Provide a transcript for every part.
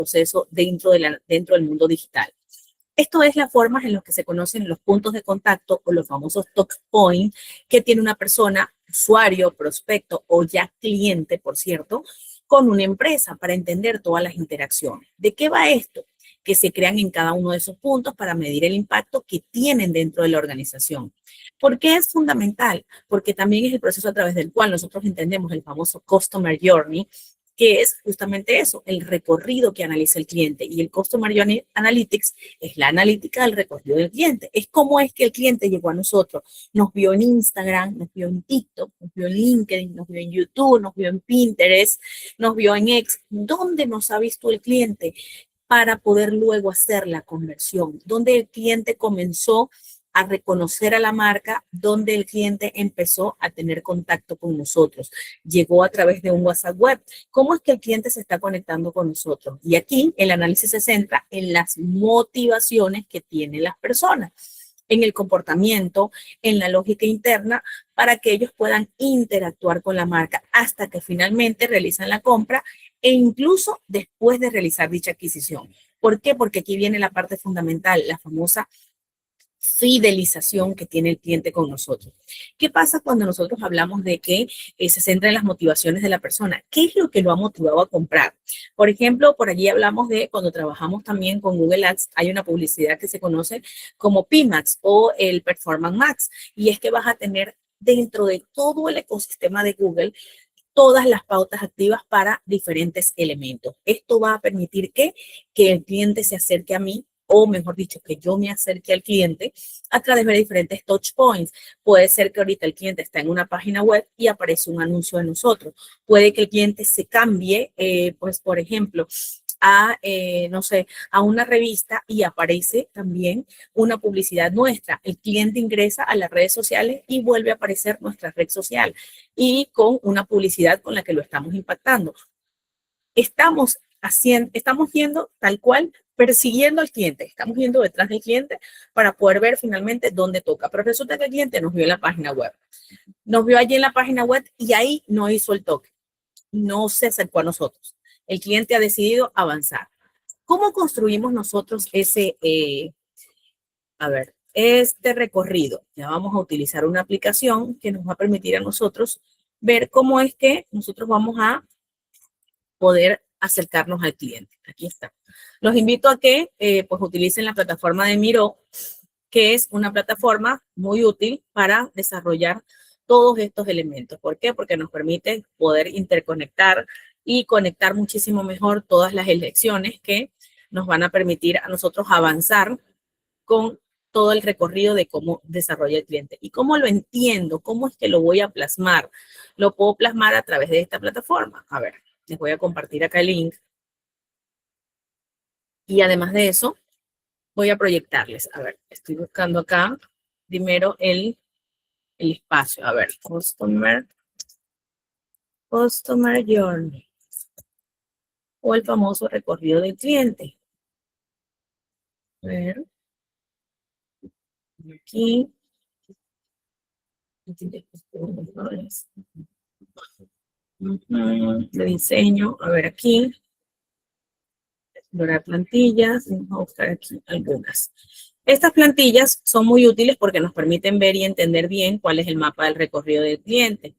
proceso dentro del mundo digital. Esto es la forma en la que se conocen los puntos de contacto o los famosos touch points que tiene una persona, usuario, prospecto o ya cliente, por cierto, con una empresa para entender todas las interacciones. ¿De qué va esto? Que se crean en cada uno de esos puntos para medir el impacto que tienen dentro de la organización. ¿Por qué es fundamental? Porque también es el proceso a través del cual nosotros entendemos el famoso Customer Journey, que es justamente eso, el recorrido que analiza el cliente. Y el Customer Journey Analytics es la analítica del recorrido del cliente. Es cómo es que el cliente llegó a nosotros. Nos vio en Instagram, nos vio en TikTok, nos vio en LinkedIn, nos vio en YouTube, nos vio en Pinterest, nos vio en X. ¿Dónde nos ha visto el cliente? Para poder luego hacer la conversión. ¿Dónde el cliente comenzó a reconocer a la marca, donde el cliente empezó a tener contacto con nosotros? Llegó a través de un WhatsApp web. ¿Cómo es que el cliente se está conectando con nosotros? Y aquí el análisis se centra en las motivaciones que tienen las personas, en el comportamiento, en la lógica interna, para que ellos puedan interactuar con la marca hasta que finalmente realizan la compra e incluso después de realizar dicha adquisición. ¿Por qué? Porque aquí viene la parte fundamental, la famosa fidelización que tiene el cliente con nosotros. ¿Qué pasa cuando nosotros hablamos de que se centra en las motivaciones de la persona? ¿Qué es lo que lo ha motivado a comprar? Por ejemplo, por allí hablamos de cuando trabajamos también con Google Ads, hay una publicidad que se conoce como PMax o el Performance Max, y es que vas a tener dentro de todo el ecosistema de Google todas las pautas activas para diferentes elementos. Esto va a permitir que el cliente se acerque a mí, o mejor dicho, que yo me acerque al cliente a través de diferentes touch points. Puede ser que ahorita el cliente está en una página web y aparece un anuncio de nosotros. Puede que el cliente se cambie, pues, por ejemplo, no sé, a una revista y aparece también una publicidad nuestra. El cliente ingresa a las redes sociales y vuelve a aparecer nuestra red social y con una publicidad con la que lo estamos impactando. Estamos yendo tal cual, persiguiendo al cliente, estamos yendo detrás del cliente para poder ver finalmente dónde toca. Pero resulta que el cliente nos vio en la página web, nos vio allí en la página web y ahí no hizo el toque, no se acercó a nosotros. El cliente ha decidido avanzar. ¿Cómo construimos nosotros este recorrido? Ya vamos a utilizar una aplicación que nos va a permitir a nosotros ver cómo es que nosotros vamos a poder acercarnos al cliente. Aquí está. Los invito a que pues utilicen la plataforma de Miro, que es una plataforma muy útil para desarrollar todos estos elementos. ¿Por qué? Porque nos permite poder interconectar y conectar muchísimo mejor todas las elecciones que nos van a permitir a nosotros avanzar con todo el recorrido de cómo desarrolla el cliente. ¿Y cómo lo entiendo? ¿Cómo es que lo voy a plasmar? Lo puedo plasmar a través de esta plataforma. A ver, les voy a compartir acá el link. Y además de eso, voy a proyectarles. A ver, estoy buscando acá primero el espacio. A ver, Customer Journey o el famoso recorrido del cliente. A ver, aquí. De diseño. A ver, aquí. Explorar plantillas. Vamos a buscar aquí algunas. Estas plantillas son muy útiles porque nos permiten ver y entender bien cuál es el mapa del recorrido del cliente,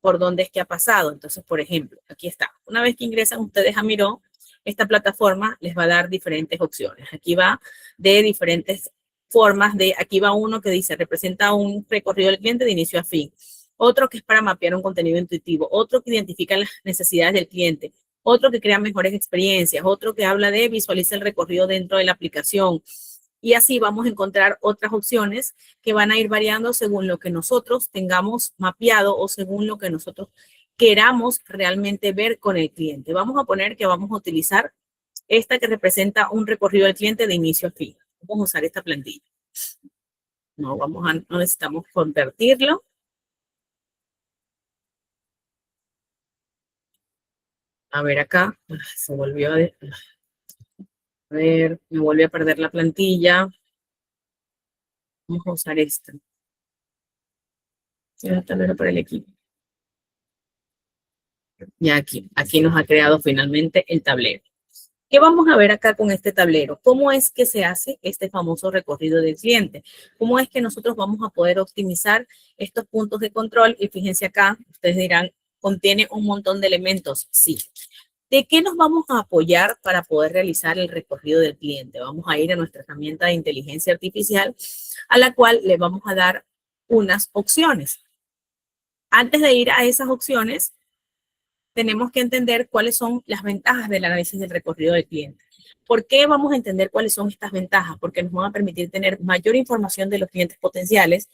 por dónde es que ha pasado. Entonces, por ejemplo, aquí está. Una vez que ingresan ustedes a Miro, esta plataforma les va a dar diferentes opciones. Aquí va de diferentes formas aquí va uno que dice, representa un recorrido del cliente de inicio a fin. Otro que es para mapear un contenido intuitivo. Otro que identifica las necesidades del cliente. Otro que crea mejores experiencias. Otro que habla de visualiza el recorrido dentro de la aplicación. Y así vamos a encontrar otras opciones que van a ir variando según lo que nosotros tengamos mapeado o según lo que nosotros queramos realmente ver con el cliente. Vamos a poner que vamos a utilizar esta que representa un recorrido del cliente de inicio a fin. Vamos a usar esta plantilla. No necesitamos convertirlo. A ver acá, se volvió a ver, me volvió a perder la plantilla. Vamos a usar esta. Tablero para el equipo. Y aquí nos ha creado finalmente el tablero. ¿Qué vamos a ver acá con este tablero? ¿Cómo es que se hace este famoso recorrido del cliente? ¿Cómo es que nosotros vamos a poder optimizar estos puntos de control? Y fíjense acá, ustedes dirán, ¿contiene un montón de elementos? Sí. ¿De qué nos vamos a apoyar para poder realizar el recorrido del cliente? Vamos a ir a nuestra herramienta de inteligencia artificial, a la cual le vamos a dar unas opciones. Antes de ir a esas opciones, tenemos que entender cuáles son las ventajas del análisis del recorrido del cliente. ¿Por qué vamos a entender cuáles son estas ventajas? Porque nos van a permitir tener mayor información de los clientes potenciales,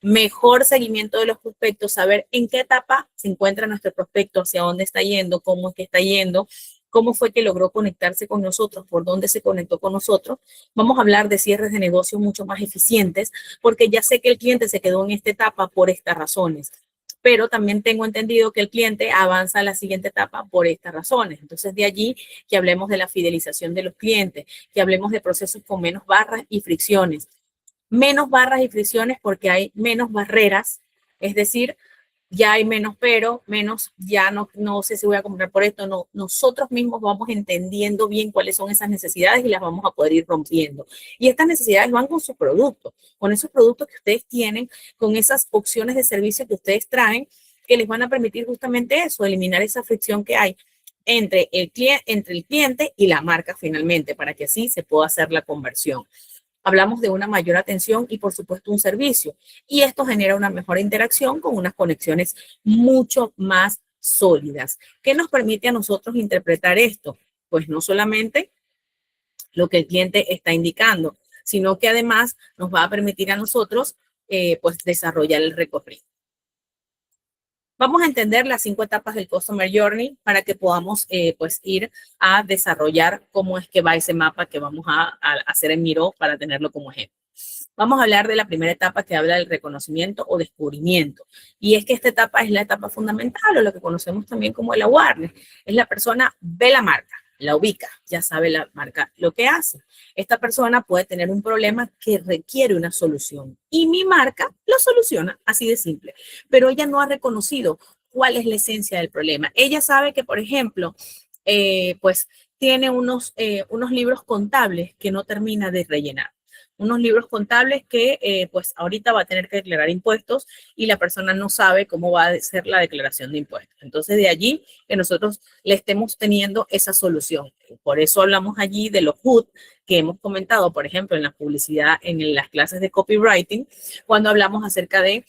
mejor seguimiento de los prospectos, saber en qué etapa se encuentra nuestro prospecto, hacia dónde está yendo, cómo es que está yendo, cómo fue que logró conectarse con nosotros, por dónde se conectó con nosotros. Vamos a hablar de cierres de negocio mucho más eficientes, porque ya sé que el cliente se quedó en esta etapa por estas razones, pero también tengo entendido que el cliente avanza a la siguiente etapa por estas razones. Entonces, de allí que hablemos de la fidelización de los clientes, que hablemos de procesos con menos barras y fricciones. Menos barras y fricciones porque hay menos barreras, es decir, ya hay menos pero, menos ya no sé si voy a comprar por esto, no, nosotros mismos vamos entendiendo bien cuáles son esas necesidades y las vamos a poder ir rompiendo. Y estas necesidades van con sus productos, con esos productos que ustedes tienen, con esas opciones de servicio que ustedes traen, que les van a permitir justamente eso, eliminar esa fricción que hay entre el cliente y la marca finalmente, para que así se pueda hacer la conversión. Hablamos de una mayor atención y, por supuesto, un servicio. Y esto genera una mejor interacción con unas conexiones mucho más sólidas. ¿Qué nos permite a nosotros interpretar esto? Pues no solamente lo que el cliente está indicando, sino que además nos va a permitir a nosotros pues desarrollar el recorrido. Vamos a entender las 5 etapas del Customer Journey para que podamos pues ir a desarrollar cómo es que va ese mapa que vamos a hacer en Miro para tenerlo como ejemplo. Vamos a hablar de la primera etapa que habla del reconocimiento o descubrimiento. Y es que esta etapa es la etapa fundamental o lo que conocemos también como el awareness. Es la persona ve la marca, la ubica, ya sabe la marca lo que hace. Esta persona puede tener un problema que requiere una solución y mi marca lo soluciona, así de simple. Pero ella no ha reconocido cuál es la esencia del problema. Ella sabe que, por ejemplo, pues tiene unos libros contables que no termina de rellenar. Unos libros contables que pues ahorita va a tener que declarar impuestos y la persona no sabe cómo va a ser la declaración de impuestos. Entonces, de allí que nosotros le estemos teniendo esa solución. Por eso hablamos allí de los HUD que hemos comentado, por ejemplo, en la publicidad, en las clases de copywriting, cuando hablamos acerca de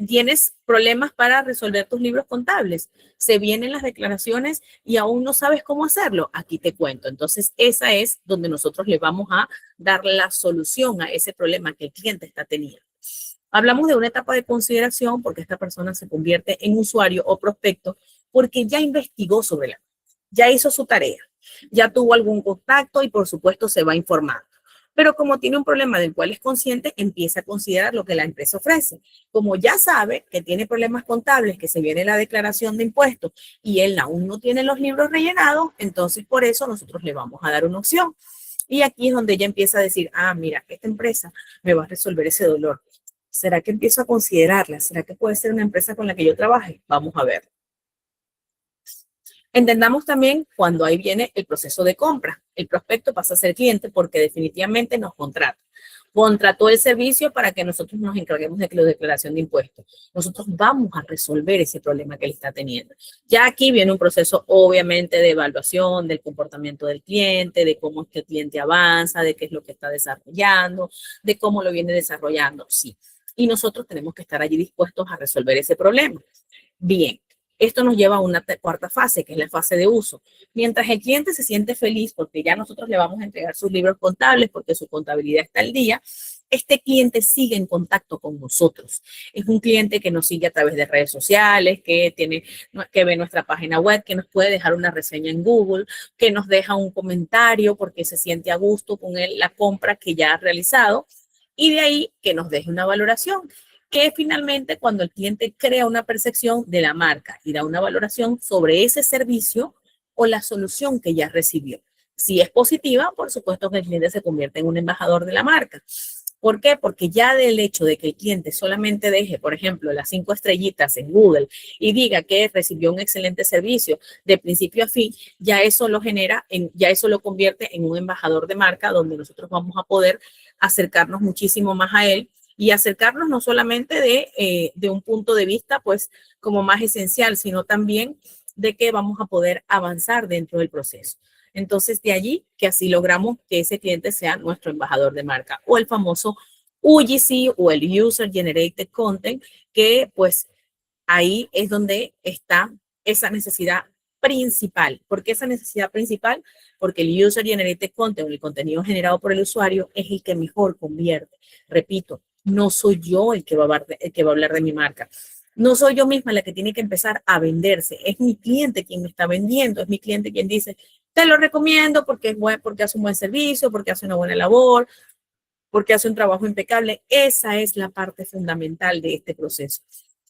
tienes problemas para resolver tus libros contables, se vienen las declaraciones y aún no sabes cómo hacerlo, aquí te cuento. Entonces, esa es donde nosotros le vamos a dar la solución a ese problema que el cliente está teniendo. Hablamos de una etapa de consideración porque esta persona se convierte en usuario o prospecto porque ya investigó sobre la, ya hizo su tarea, ya tuvo algún contacto y por supuesto se va informando. Pero como tiene un problema del cual es consciente, empieza a considerar lo que la empresa ofrece. Como ya sabe que tiene problemas contables, que se viene la declaración de impuestos y él aún no tiene los libros rellenados, entonces por eso nosotros le vamos a dar una opción. Y aquí es donde ella empieza a decir, ah, mira, esta empresa me va a resolver ese dolor. ¿Será que empiezo a considerarla? ¿Será que puede ser una empresa con la que yo trabaje? Vamos a ver. Entendamos también cuando ahí viene el proceso de compra. El prospecto pasa a ser cliente porque definitivamente nos contrata. Contrató el servicio para que nosotros nos encarguemos de la declaración de impuestos. Nosotros vamos a resolver ese problema que él está teniendo. Ya aquí viene un proceso obviamente de evaluación del comportamiento del cliente, de cómo es que el cliente avanza, de qué es lo que está desarrollando, de cómo lo viene desarrollando. Sí. Y nosotros tenemos que estar allí dispuestos a resolver ese problema. Bien. Esto nos lleva a una cuarta fase, que es la fase de uso. Mientras el cliente se siente feliz porque ya nosotros le vamos a entregar sus libros contables porque su contabilidad está al día, este cliente sigue en contacto con nosotros. Es un cliente que nos sigue a través de redes sociales, que ve nuestra página web, que nos puede dejar una reseña en Google, que nos deja un comentario porque se siente a gusto con la compra que ya ha realizado y de ahí que nos deje una valoración, que finalmente cuando el cliente crea una percepción de la marca y da una valoración sobre ese servicio o la solución que ya recibió. Si es positiva, por supuesto que el cliente se convierte en un embajador de la marca. ¿Por qué? Porque ya del hecho de que el cliente solamente deje, por ejemplo, las 5 estrellitas en Google y diga que recibió un excelente servicio de principio a fin, ya eso lo genera, ya eso lo convierte en un embajador de marca donde nosotros vamos a poder acercarnos muchísimo más a él y acercarnos no solamente de un punto de vista, pues, como más esencial, sino también de que vamos a poder avanzar dentro del proceso. Entonces, de allí que así logramos que ese cliente sea nuestro embajador de marca o el famoso UGC o el User Generated Content, que pues ahí es donde está esa necesidad principal. ¿Por qué esa necesidad principal? Porque el User Generated Content o el contenido generado por el usuario es el que mejor convierte. Repito, no soy yo el que va a hablar de mi marca. No soy yo misma la que tiene que empezar a venderse. Es mi cliente quien me está vendiendo. Es mi cliente quien dice, te lo recomiendo porque es bueno, porque hace un buen servicio, porque hace una buena labor, porque hace un trabajo impecable. Esa es la parte fundamental de este proceso.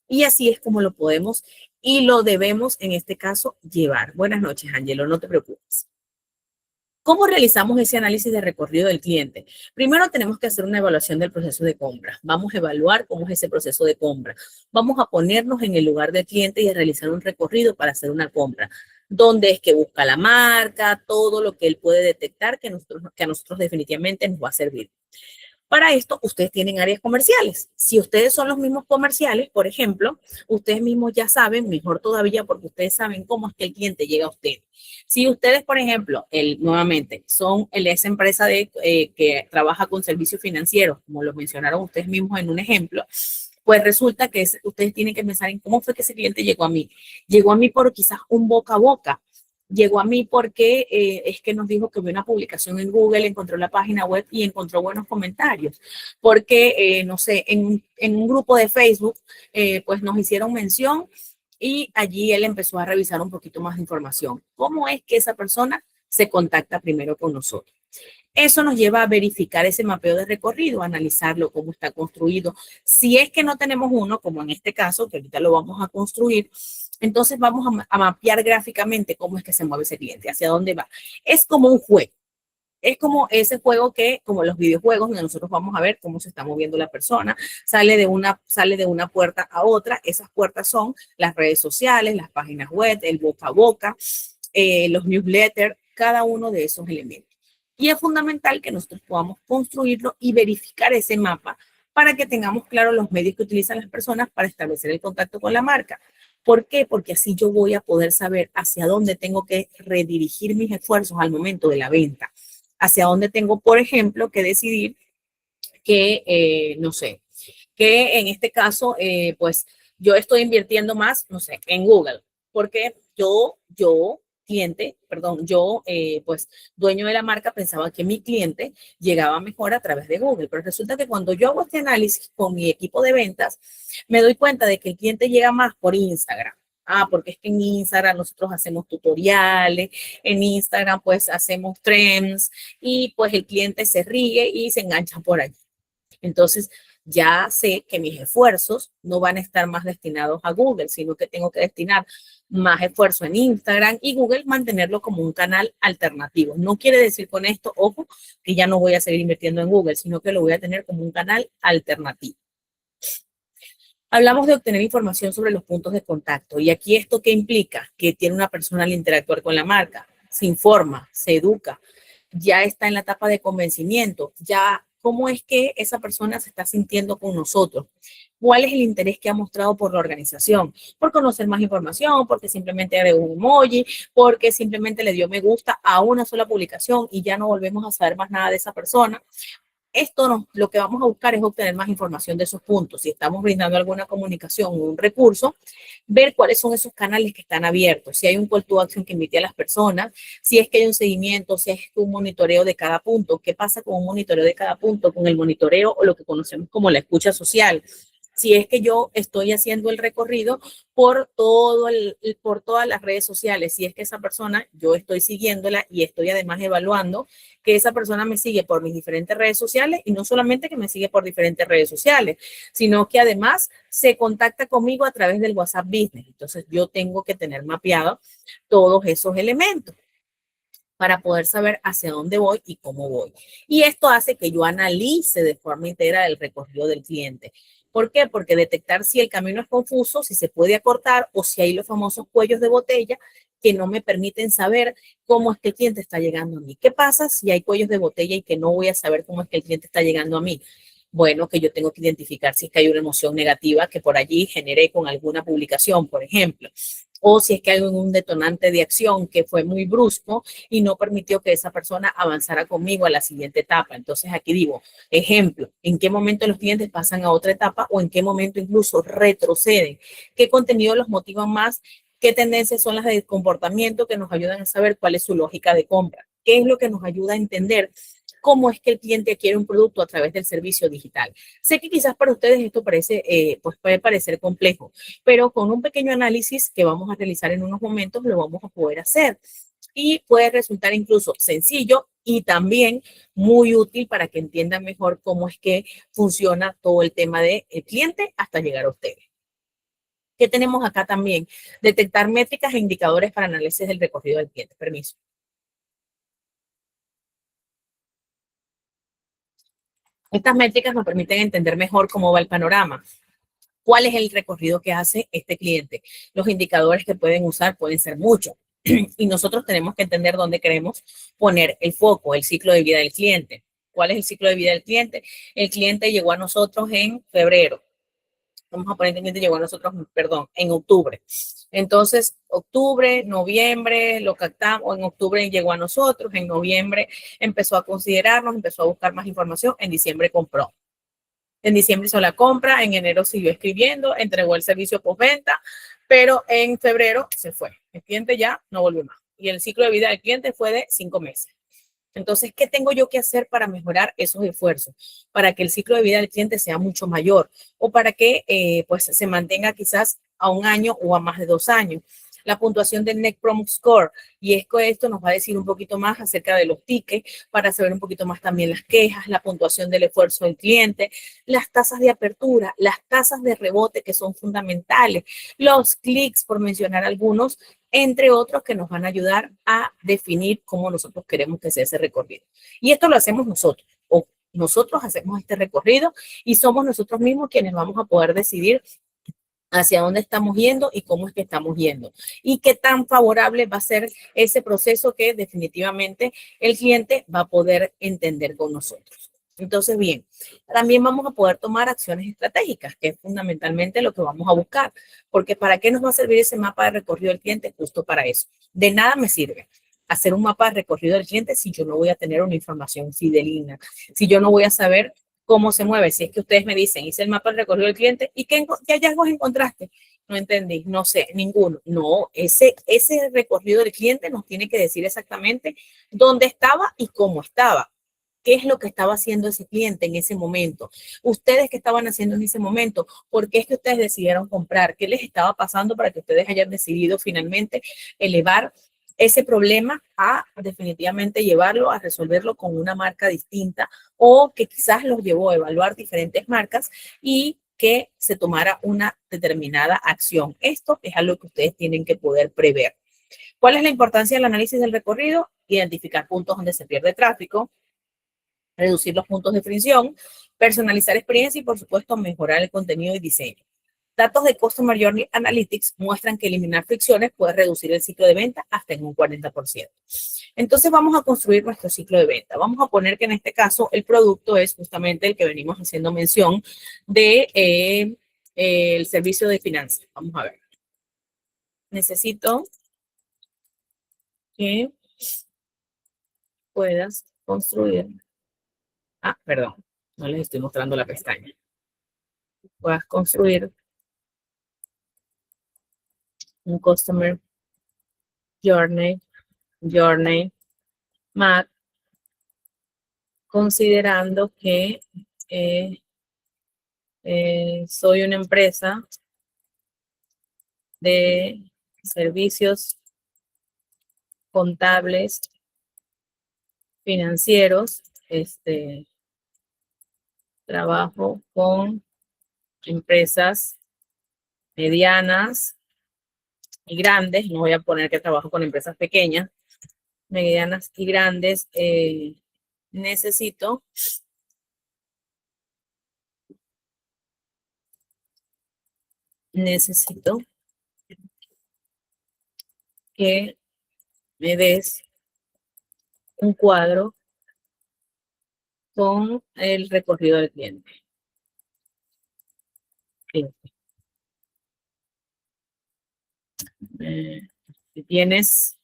Y así es como lo podemos y lo debemos, en este caso, llevar. Buenas noches, Ángelo, no te preocupes. ¿Cómo realizamos ese análisis de recorrido del cliente? Primero tenemos que hacer una evaluación del proceso de compra. Vamos a evaluar cómo es ese proceso de compra. Vamos a ponernos en el lugar del cliente y a realizar un recorrido para hacer una compra. Dónde es que busca la marca, todo lo que él puede detectar que a nosotros definitivamente nos va a servir. Para esto, ustedes tienen áreas comerciales. Si ustedes son los mismos comerciales, por ejemplo, ustedes mismos ya saben, mejor todavía porque ustedes saben cómo es que el cliente llega a ustedes. Si ustedes, por ejemplo, nuevamente, son esa empresa que trabaja con servicios financieros, como lo mencionaron ustedes mismos en un ejemplo, pues resulta que ustedes tienen que pensar en cómo fue que ese cliente llegó a mí. Llegó a mí por quizás un boca a boca. Llegó a mí porque es que nos dijo que vio una publicación en Google, encontró la página web y encontró buenos comentarios. Porque, no sé, en un grupo de Facebook, pues nos hicieron mención y allí él empezó a revisar un poquito más de información. ¿Cómo es que esa persona se contacta primero con nosotros? Eso nos lleva a verificar ese mapeo de recorrido, a analizarlo, cómo está construido. Si es que no tenemos uno, como en este caso, que ahorita lo vamos a construir, entonces vamos a mapear gráficamente cómo es que se mueve ese cliente, hacia dónde va. Es como un juego. Es como ese juego como los videojuegos, donde nosotros vamos a ver cómo se está moviendo la persona, sale de una puerta a otra. Esas puertas son las redes sociales, las páginas web, el boca a boca, los newsletters, cada uno de esos elementos. Y es fundamental que nosotros podamos construirlo y verificar ese mapa para que tengamos claro los medios que utilizan las personas para establecer el contacto con la marca. ¿Por qué? Porque así yo voy a poder saber hacia dónde tengo que redirigir mis esfuerzos al momento de la venta. Hacia dónde tengo, por ejemplo, que decidir que, no sé, que en este caso, pues yo estoy invirtiendo más, no sé, en Google, porque cliente, perdón, pues dueño de la marca pensaba que mi cliente llegaba mejor a través de Google, pero resulta que cuando yo hago este análisis con mi equipo de ventas, me doy cuenta de que el cliente llega más por Instagram. Ah, porque es que en Instagram nosotros hacemos tutoriales, en Instagram pues hacemos trends y pues el cliente se ríe y se engancha por allí. Entonces, ya sé que mis esfuerzos no van a estar más destinados a Google, sino que tengo que destinar más esfuerzo en Instagram y Google mantenerlo como un canal alternativo. No quiere decir con esto, ojo, que ya no voy a seguir invirtiendo en Google, sino que lo voy a tener como un canal alternativo. Hablamos de obtener información sobre los puntos de contacto. ¿Y aquí esto qué implica? Que tiene una persona al interactuar con la marca, se informa, se educa, ya está en la etapa de convencimiento, ya cómo es que esa persona se está sintiendo con nosotros, cuál es el interés que ha mostrado por la organización, por conocer más información, porque simplemente agregó un emoji, porque simplemente le dio me gusta a una sola publicación y ya no volvemos a saber más nada de esa persona. Lo que vamos a buscar es obtener más información de esos puntos. Si estamos brindando alguna comunicación o un recurso, ver cuáles son esos canales que están abiertos, si hay un call to action que invite a las personas, si es que hay un seguimiento, si es un monitoreo de cada punto. ¿Qué pasa con un monitoreo de cada punto? Con el monitoreo o lo que conocemos como la escucha social. Si es que yo estoy haciendo el recorrido por todas las redes sociales, si es que esa persona, yo estoy siguiéndola y estoy además evaluando que esa persona me sigue por mis diferentes redes sociales y no solamente que me sigue por diferentes redes sociales, sino que además se contacta conmigo a través del WhatsApp Business. Entonces yo tengo que tener mapeado todos esos elementos. para poder saber hacia dónde voy y cómo voy. Y esto hace que yo analice de forma integral el recorrido del cliente. ¿Por qué? Porque detectar si el camino es confuso, si se puede acortar o si hay los famosos cuellos de botella que no me permiten saber cómo es que el cliente está llegando a mí. ¿Qué pasa si hay cuellos de botella y que no voy a saber cómo es que el cliente está llegando a mí? Bueno, que yo tengo que identificar si es que hay una emoción negativa que por allí generé con alguna publicación, por ejemplo, o si es que hay un detonante de acción que fue muy brusco y no permitió que esa persona avanzara conmigo a la siguiente etapa. Entonces aquí digo, ejemplo, ¿en qué momento los clientes pasan a otra etapa o en qué momento incluso retroceden? ¿Qué contenido los motiva más? ¿Qué tendencias son las de comportamiento que nos ayudan a saber cuál es su lógica de compra? ¿Qué es lo que nos ayuda a entender cómo es que el cliente adquiere un producto a través del servicio digital? Sé que quizás para ustedes esto parece, pues puede parecer complejo, pero con un pequeño análisis que vamos a realizar en unos momentos lo vamos a poder hacer y puede resultar incluso sencillo y también muy útil para que entiendan mejor cómo es que funciona todo el tema del cliente hasta llegar a ustedes. ¿Qué tenemos acá también? Detectar métricas e indicadores para análisis del recorrido del cliente. Permiso. Estas métricas nos permiten entender mejor cómo va el panorama. ¿Cuál es el recorrido que hace este cliente? Los indicadores que pueden usar pueden ser muchos y nosotros tenemos que entender dónde queremos poner el foco, el ciclo de vida del cliente. ¿Cuál es el ciclo de vida del cliente? El cliente llegó a nosotros en febrero. Vamos a poner que el cliente llegó a nosotros, perdón, en octubre. Entonces, octubre, noviembre, lo captamos, en octubre llegó a nosotros, en noviembre empezó a considerarnos, empezó a buscar más información, en diciembre compró. En diciembre hizo la compra, en enero siguió escribiendo, entregó el servicio postventa, pero en febrero se fue. El cliente ya no volvió más. Y el ciclo de vida del cliente fue de 5 meses. Entonces, ¿qué tengo yo que hacer para mejorar esos esfuerzos? Para que el ciclo de vida del cliente sea mucho mayor o para que pues se mantenga quizás a 1 año o a más de 2 años. La puntuación del Net Promoter Score. Y es que esto nos va a decir un poquito más acerca de los tickets, para saber un poquito más también las quejas, la puntuación del esfuerzo del cliente, las tasas de apertura, las tasas de rebote que son fundamentales, los clics, por mencionar algunos, entre otros que nos van a ayudar a definir cómo nosotros queremos que sea ese recorrido. Y esto lo hacemos nosotros, o nosotros hacemos este recorrido y somos nosotros mismos quienes vamos a poder decidir hacia dónde estamos yendo y cómo es que estamos yendo. Y qué tan favorable va a ser ese proceso que definitivamente el cliente va a poder entender con nosotros. Entonces, bien, también vamos a poder tomar acciones estratégicas, que es fundamentalmente lo que vamos a buscar, porque ¿para qué nos va a servir ese mapa de recorrido del cliente? Justo para eso. De nada me sirve hacer un mapa de recorrido del cliente si yo no voy a tener una información fidelina, si yo no voy a saber cómo se mueve. Si es que ustedes me dicen, hice el mapa del recorrido del cliente, ¿y qué hallazgos encontraste? No entendí, no sé, ninguno. No, ese recorrido del cliente nos tiene que decir exactamente dónde estaba y cómo estaba. ¿Qué es lo que estaba haciendo ese cliente en ese momento? Ustedes, ¿qué estaban haciendo en ese momento? ¿Por qué es que ustedes decidieron comprar? ¿Qué les estaba pasando para que ustedes hayan decidido finalmente elevar ese problema a definitivamente llevarlo a resolverlo con una marca distinta, o que quizás los llevó a evaluar diferentes marcas y que se tomara una determinada acción? Esto es algo que ustedes tienen que poder prever. ¿Cuál es la importancia del análisis del recorrido? Identificar puntos donde se pierde tráfico, reducir los puntos de fricción, personalizar experiencia y, por supuesto, mejorar el contenido y diseño. Datos de Customer Journey Analytics muestran que eliminar fricciones puede reducir el ciclo de venta hasta en un 40%. Entonces vamos a construir nuestro ciclo de venta. Vamos a poner que en este caso el producto es justamente el que venimos haciendo mención de el servicio de finanzas. Vamos a ver. Necesito que puedas construir. Perdón, no les estoy mostrando la pestaña. Puedas construir un Customer Journey Map, considerando que soy una empresa de servicios contables, financieros. Trabajo con empresas medianas y grandes. No voy a poner que trabajo con empresas pequeñas. medianas y grandes, necesito que me des un cuadro con el recorrido del cliente. Si tienes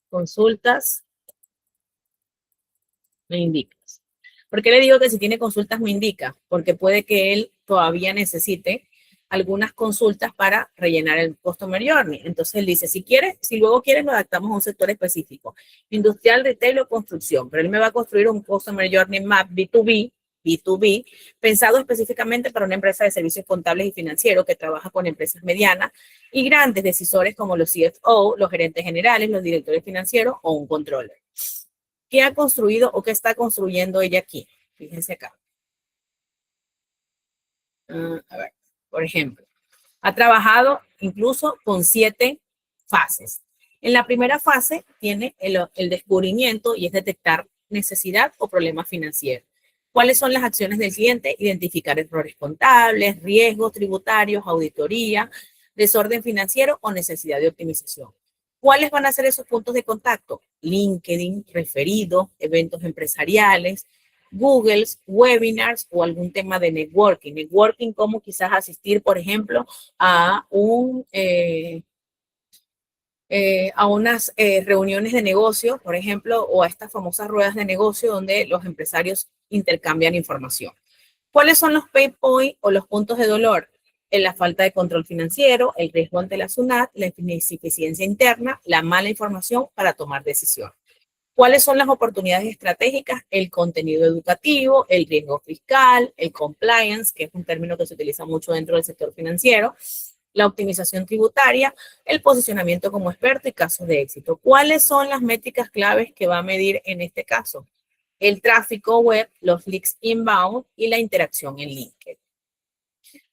consultas, me indicas. ¿Por qué le digo que si tiene consultas me indica? Porque puede que él todavía necesite algunas consultas para rellenar el Customer Journey. Entonces él dice, si quieres, si luego quieres, lo adaptamos a un sector específico, industrial, retail o construcción, pero él me va a construir un Customer Journey Map B2B, pensado específicamente para una empresa de servicios contables y financieros que trabaja con empresas medianas y grandes decisores como los CFO, los gerentes generales, los directores financieros o un controller. ¿Qué ha construido o qué está construyendo ella aquí? Fíjense acá. A ver, por ejemplo, ha trabajado incluso con 7 fases. En la primera fase tiene el descubrimiento y es detectar necesidad o problema financiero. ¿Cuáles son las acciones del cliente? Identificar errores contables, riesgos tributarios, auditoría, desorden financiero o necesidad de optimización. ¿Cuáles van a ser esos puntos de contacto? LinkedIn, referidos, eventos empresariales, Google, webinars o algún tema de networking. Networking como quizás asistir, por ejemplo, a unas reuniones de negocio, por ejemplo, o a estas famosas ruedas de negocio donde los empresarios intercambian información. ¿Cuáles son los pain points o los puntos de dolor? En la falta de control financiero, el riesgo ante la SUNAT, la ineficiencia interna, la mala información para tomar decisiones. ¿Cuáles son las oportunidades estratégicas? El contenido educativo, el riesgo fiscal, el compliance, que es un término que se utiliza mucho dentro del sector financiero, la optimización tributaria, el posicionamiento como experto y casos de éxito. ¿Cuáles son las métricas claves que va a medir en este caso? El tráfico web, los leads inbound y la interacción en LinkedIn.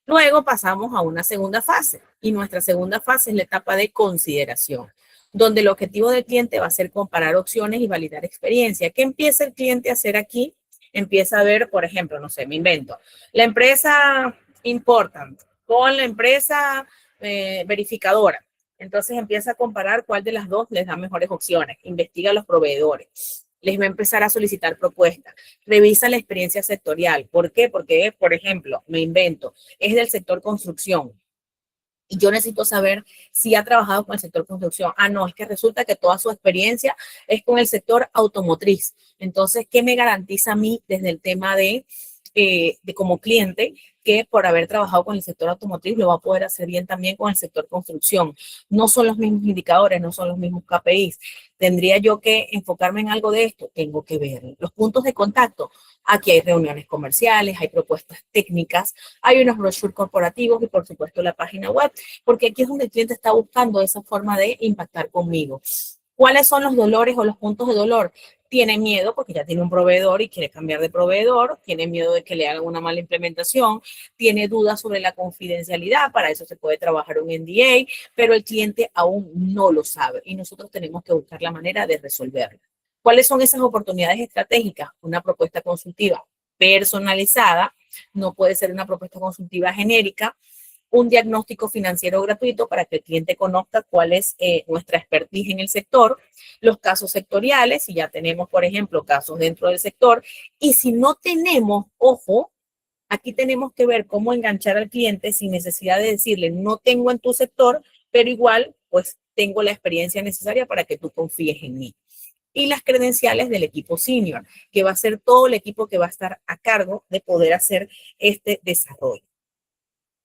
Luego pasamos a una segunda fase y nuestra segunda fase es la etapa de consideración, donde el objetivo del cliente va a ser comparar opciones y validar experiencia. ¿Qué empieza el cliente a hacer aquí? Empieza a ver, por ejemplo, no sé, me invento, la empresa Important con la empresa verificadora. Entonces empieza a comparar cuál de las dos les da mejores opciones. Investiga a los proveedores. Les va a empezar a solicitar propuestas. Revisa la experiencia sectorial. ¿Por qué? Porque, por ejemplo, me invento, es del sector construcción. Y yo necesito saber si ha trabajado con el sector construcción. Ah, no, es que resulta que toda su experiencia es con el sector automotriz. Entonces, ¿qué me garantiza a mí desde el tema de como cliente que por haber trabajado con el sector automotriz lo va a poder hacer bien también con el sector construcción? No son los mismos indicadores, no son los mismos KPIs. ¿Tendría yo que enfocarme en algo de esto? Tengo que ver los puntos de contacto. Aquí hay reuniones comerciales, hay propuestas técnicas, hay unos brochures corporativos y por supuesto la página web, porque aquí es donde el cliente está buscando esa forma de impactar conmigo. ¿Cuáles son los dolores o los puntos de dolor? Tiene miedo porque ya tiene un proveedor y quiere cambiar de proveedor, tiene miedo de que le hagan una mala implementación, tiene dudas sobre la confidencialidad, para eso se puede trabajar un NDA, pero el cliente aún no lo sabe y nosotros tenemos que buscar la manera de resolverlo. ¿Cuáles son esas oportunidades estratégicas? Una propuesta consultiva personalizada, no puede ser una propuesta consultiva genérica, un diagnóstico financiero gratuito para que el cliente conozca cuál es nuestra expertise en el sector, los casos sectoriales, si ya tenemos, por ejemplo, casos dentro del sector, y si no tenemos, ojo, aquí tenemos que ver cómo enganchar al cliente sin necesidad de decirle, no tengo en tu sector, pero igual, pues tengo la experiencia necesaria para que tú confíes en mí. Y las credenciales del equipo senior, que va a ser todo el equipo que va a estar a cargo de poder hacer este desarrollo.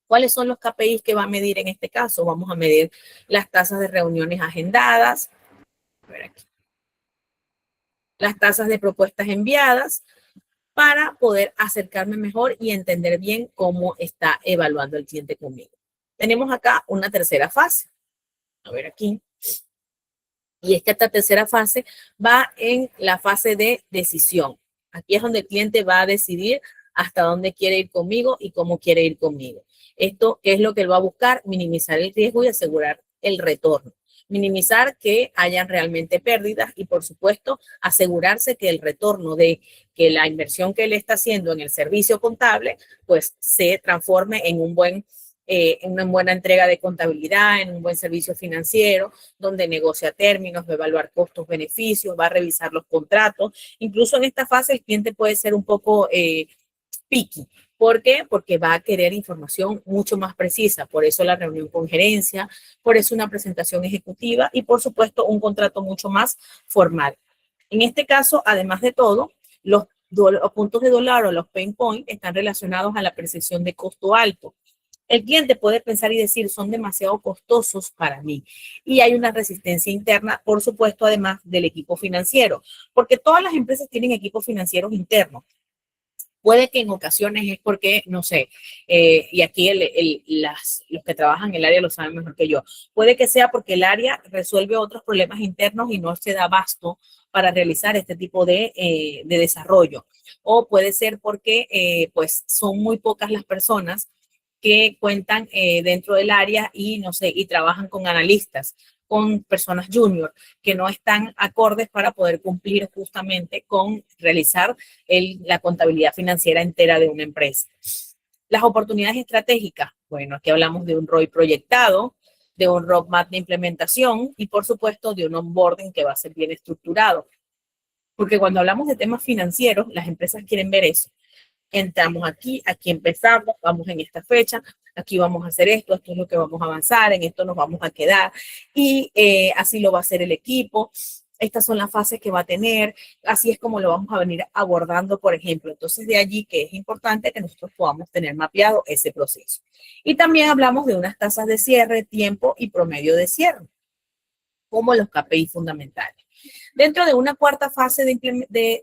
¿Cuáles son los KPIs que va a medir en este caso? Vamos a medir las tasas de reuniones agendadas, a ver aquí, las tasas de propuestas enviadas, para poder acercarme mejor y entender bien cómo está evaluando el cliente conmigo. Tenemos acá una tercera fase. A ver aquí. Y es que esta tercera fase va en la fase de decisión. Aquí es donde el cliente va a decidir hasta dónde quiere ir conmigo y cómo quiere ir conmigo. Esto es lo que él va a buscar: minimizar el riesgo y asegurar el retorno. minimizar que hayan realmente pérdidas y, por supuesto, asegurarse que el retorno de que la inversión que él está haciendo en el servicio contable, pues se transforme en en una buena entrega de contabilidad, en un buen servicio financiero, donde negocia términos, va a evaluar costos, beneficios, va a revisar los contratos. Incluso en esta fase el cliente puede ser un poco picky. ¿Por qué? Porque va a querer información mucho más precisa. Por eso la reunión con gerencia, por eso una presentación ejecutiva y, por supuesto, un contrato mucho más formal. En este caso, además de todo, los puntos de dólar o los pain points están relacionados a la percepción de costo alto. El cliente puede pensar y decir, son demasiado costosos para mí. Y hay una resistencia interna, por supuesto, además del equipo financiero, porque todas las empresas tienen equipos financieros internos. Puede que en ocasiones es porque, no sé, y aquí los que trabajan en el área lo saben mejor que yo, puede que sea porque el área resuelve otros problemas internos y no se da abasto para realizar este tipo de desarrollo. O puede ser porque pues son muy pocas las personas que cuentan dentro del área y, no sé, y trabajan con analistas, con personas junior, que no están acordes para poder cumplir justamente con realizar la contabilidad financiera entera de una empresa. Las oportunidades estratégicas, bueno, aquí hablamos de un ROI proyectado, de un roadmap de implementación y, por supuesto, de un onboarding que va a ser bien estructurado. Porque cuando hablamos de temas financieros, las empresas quieren ver eso. Entramos aquí, aquí empezamos, vamos en esta fecha, aquí vamos a hacer esto, esto es lo que vamos a avanzar, en esto nos vamos a quedar y así lo va a hacer el equipo. Estas son las fases que va a tener, así es como lo vamos a venir abordando, por ejemplo. Entonces, de allí que es importante que nosotros podamos tener mapeado ese proceso. Y también hablamos de unas tasas de cierre, tiempo y promedio de cierre, como los KPI fundamentales. Dentro de una cuarta fase de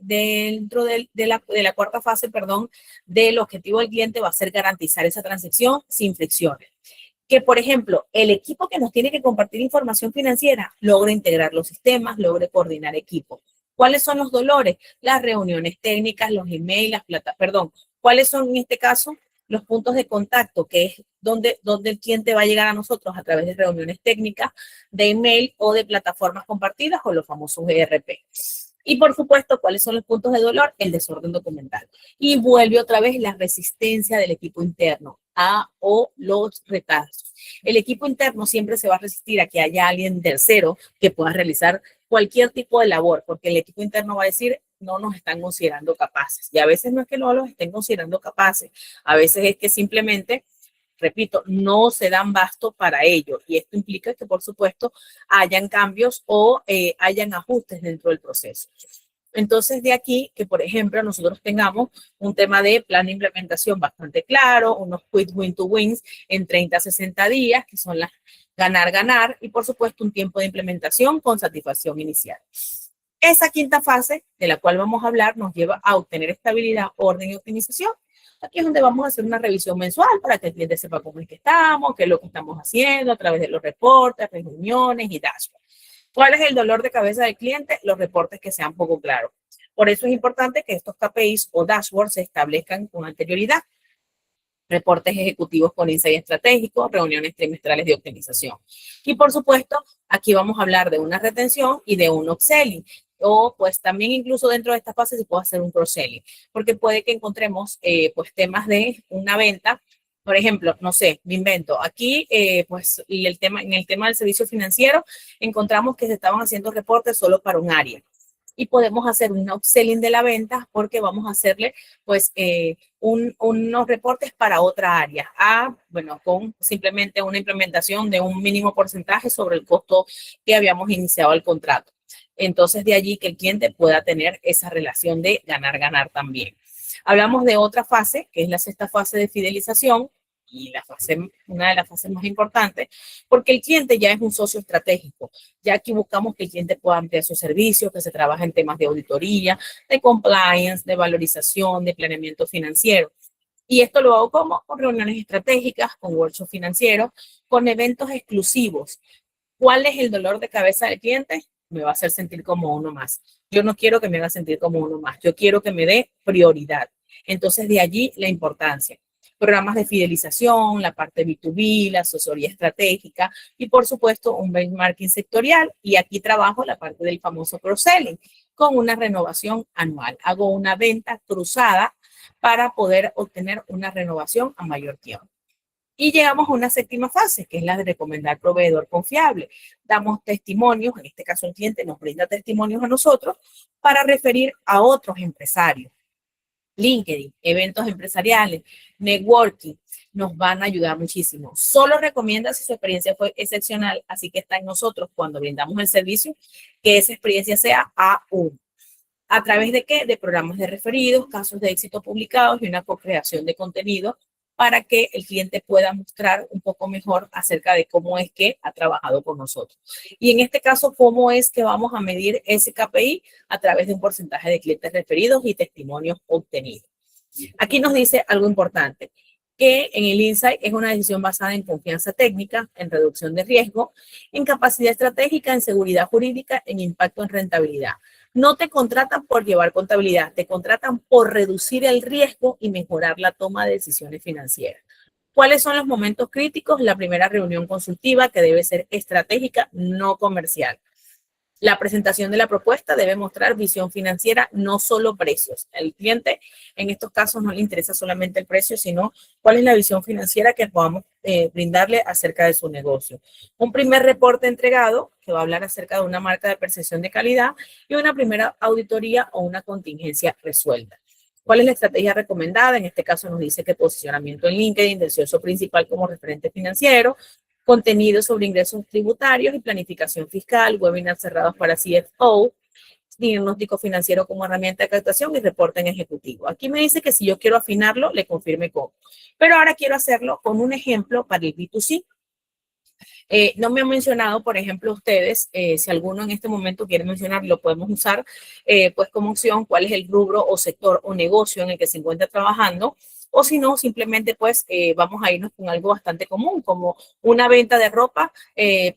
la cuarta fase, perdón, del objetivo del cliente va a ser garantizar esa transacción sin fricciones. Que, por ejemplo, el equipo que nos tiene que compartir información financiera logre integrar los sistemas, logre coordinar equipos. ¿Cuáles son los dolores? Las reuniones técnicas, los emails, ¿cuáles son en este caso? Los puntos de contacto, que es donde el cliente va a llegar a nosotros a través de reuniones técnicas, de email o de plataformas compartidas o los famosos ERP. Y por supuesto, ¿cuáles son los puntos de dolor? El desorden documental. Y vuelve otra vez la resistencia del equipo interno o los retazos. El equipo interno siempre se va a resistir a que haya alguien tercero que pueda realizar cualquier tipo de labor, porque el equipo interno va a decir, no nos están considerando capaces. Y a veces no es que no los estén considerando capaces, a veces es que simplemente, repito, no se dan basto para ello. Y esto implica que, por supuesto, hayan cambios o hayan ajustes dentro del proceso. Entonces, de aquí que, por ejemplo, nosotros tengamos un tema de plan de implementación bastante claro, unos quick win to wins en 30 a 60 días, que son las ganar, ganar, y por supuesto un tiempo de implementación con satisfacción inicial. Esa quinta fase, de la cual vamos a hablar, nos lleva a obtener estabilidad, orden y optimización. Aquí es donde vamos a hacer una revisión mensual para que el cliente sepa cómo es que estamos, qué es lo que estamos haciendo a través de los reportes, reuniones y dashboards. ¿Cuál es el dolor de cabeza del cliente? Los reportes que sean poco claros. Por eso es importante que estos KPIs o dashboards se establezcan con anterioridad. Reportes ejecutivos con insight estratégico, reuniones trimestrales de optimización. Y por supuesto, aquí vamos a hablar de una retención y de un upselling. O pues también incluso dentro de esta fase se puede hacer un cross-selling, porque puede que encontremos pues temas de una venta. Por ejemplo, no sé, me invento. Aquí, pues en el tema del servicio financiero, encontramos que se estaban haciendo reportes solo para un área. Y podemos hacer un upselling de la venta porque vamos a hacerle, pues, unos reportes para otra área. Bueno, con simplemente una implementación de un mínimo porcentaje sobre el costo que habíamos iniciado el contrato. Entonces, de allí que el cliente pueda tener esa relación de ganar-ganar también. Hablamos de otra fase, que es la sexta fase de fidelización, y una de las fases más importantes, porque el cliente ya es un socio estratégico. Ya aquí buscamos que el cliente pueda ampliar sus servicios, que se trabaje en temas de auditoría, de compliance, de valorización, de planeamiento financiero. Y esto lo hago como con reuniones estratégicas, con workshops financieros, con eventos exclusivos. ¿Cuál es el dolor de cabeza del cliente? Me va a hacer sentir como uno más. Yo no quiero que me haga sentir como uno más. Yo quiero que me dé prioridad. Entonces, de allí la importancia. programas de fidelización, la parte B2B, la asesoría estratégica y, por supuesto, un benchmarking sectorial. Y aquí trabajo la parte del famoso cross-selling con una renovación anual. Hago una venta cruzada para poder obtener una renovación a mayor tiempo. Y llegamos a una séptima fase, que es la de recomendar proveedor confiable. Damos testimonios, en este caso el cliente nos brinda testimonios a nosotros para referir a otros empresarios. LinkedIn, eventos empresariales, networking, nos van a ayudar muchísimo. Solo recomienda si su experiencia fue excepcional, así que está en nosotros cuando brindamos el servicio, que esa experiencia sea A1. ¿A través de qué? De programas de referidos, casos de éxito publicados y una co-creación de contenido para que el cliente pueda mostrar un poco mejor acerca de cómo es que ha trabajado con nosotros. Y en este caso, cómo es que vamos a medir ese KPI a través de un porcentaje de clientes referidos y testimonios obtenidos. Aquí nos dice algo importante, que en el Insight es una decisión basada en confianza técnica, en reducción de riesgo, en capacidad estratégica, en seguridad jurídica, en impacto en rentabilidad. No te contratan por llevar contabilidad, te contratan por reducir el riesgo y mejorar la toma de decisiones financieras. ¿Cuáles son los momentos críticos? La primera reunión consultiva, que debe ser estratégica, no comercial. La presentación de la propuesta debe mostrar visión financiera, no solo precios. El cliente en estos casos no le interesa solamente el precio, sino cuál es la visión financiera que podamos brindarle acerca de su negocio. Un primer reporte entregado que va a hablar acerca de una marca de percepción de calidad y una primera auditoría o una contingencia resuelta. ¿Cuál es la estrategia recomendada? En este caso nos dice que posicionamiento en LinkedIn del CEO principal como referente financiero, contenido sobre ingresos tributarios y planificación fiscal, webinars cerrados para CFO, diagnóstico financiero como herramienta de captación y reporte en ejecutivo. Aquí me dice que si yo quiero afinarlo, le confirme cómo. Pero ahora quiero hacerlo con un ejemplo para el B2C. No me han mencionado, por ejemplo, ustedes, si alguno en este momento quiere mencionar, lo podemos usar pues como opción, cuál es el rubro o sector o negocio en el que se encuentra trabajando, o si no, simplemente pues vamos a irnos con algo bastante común, como una venta de ropa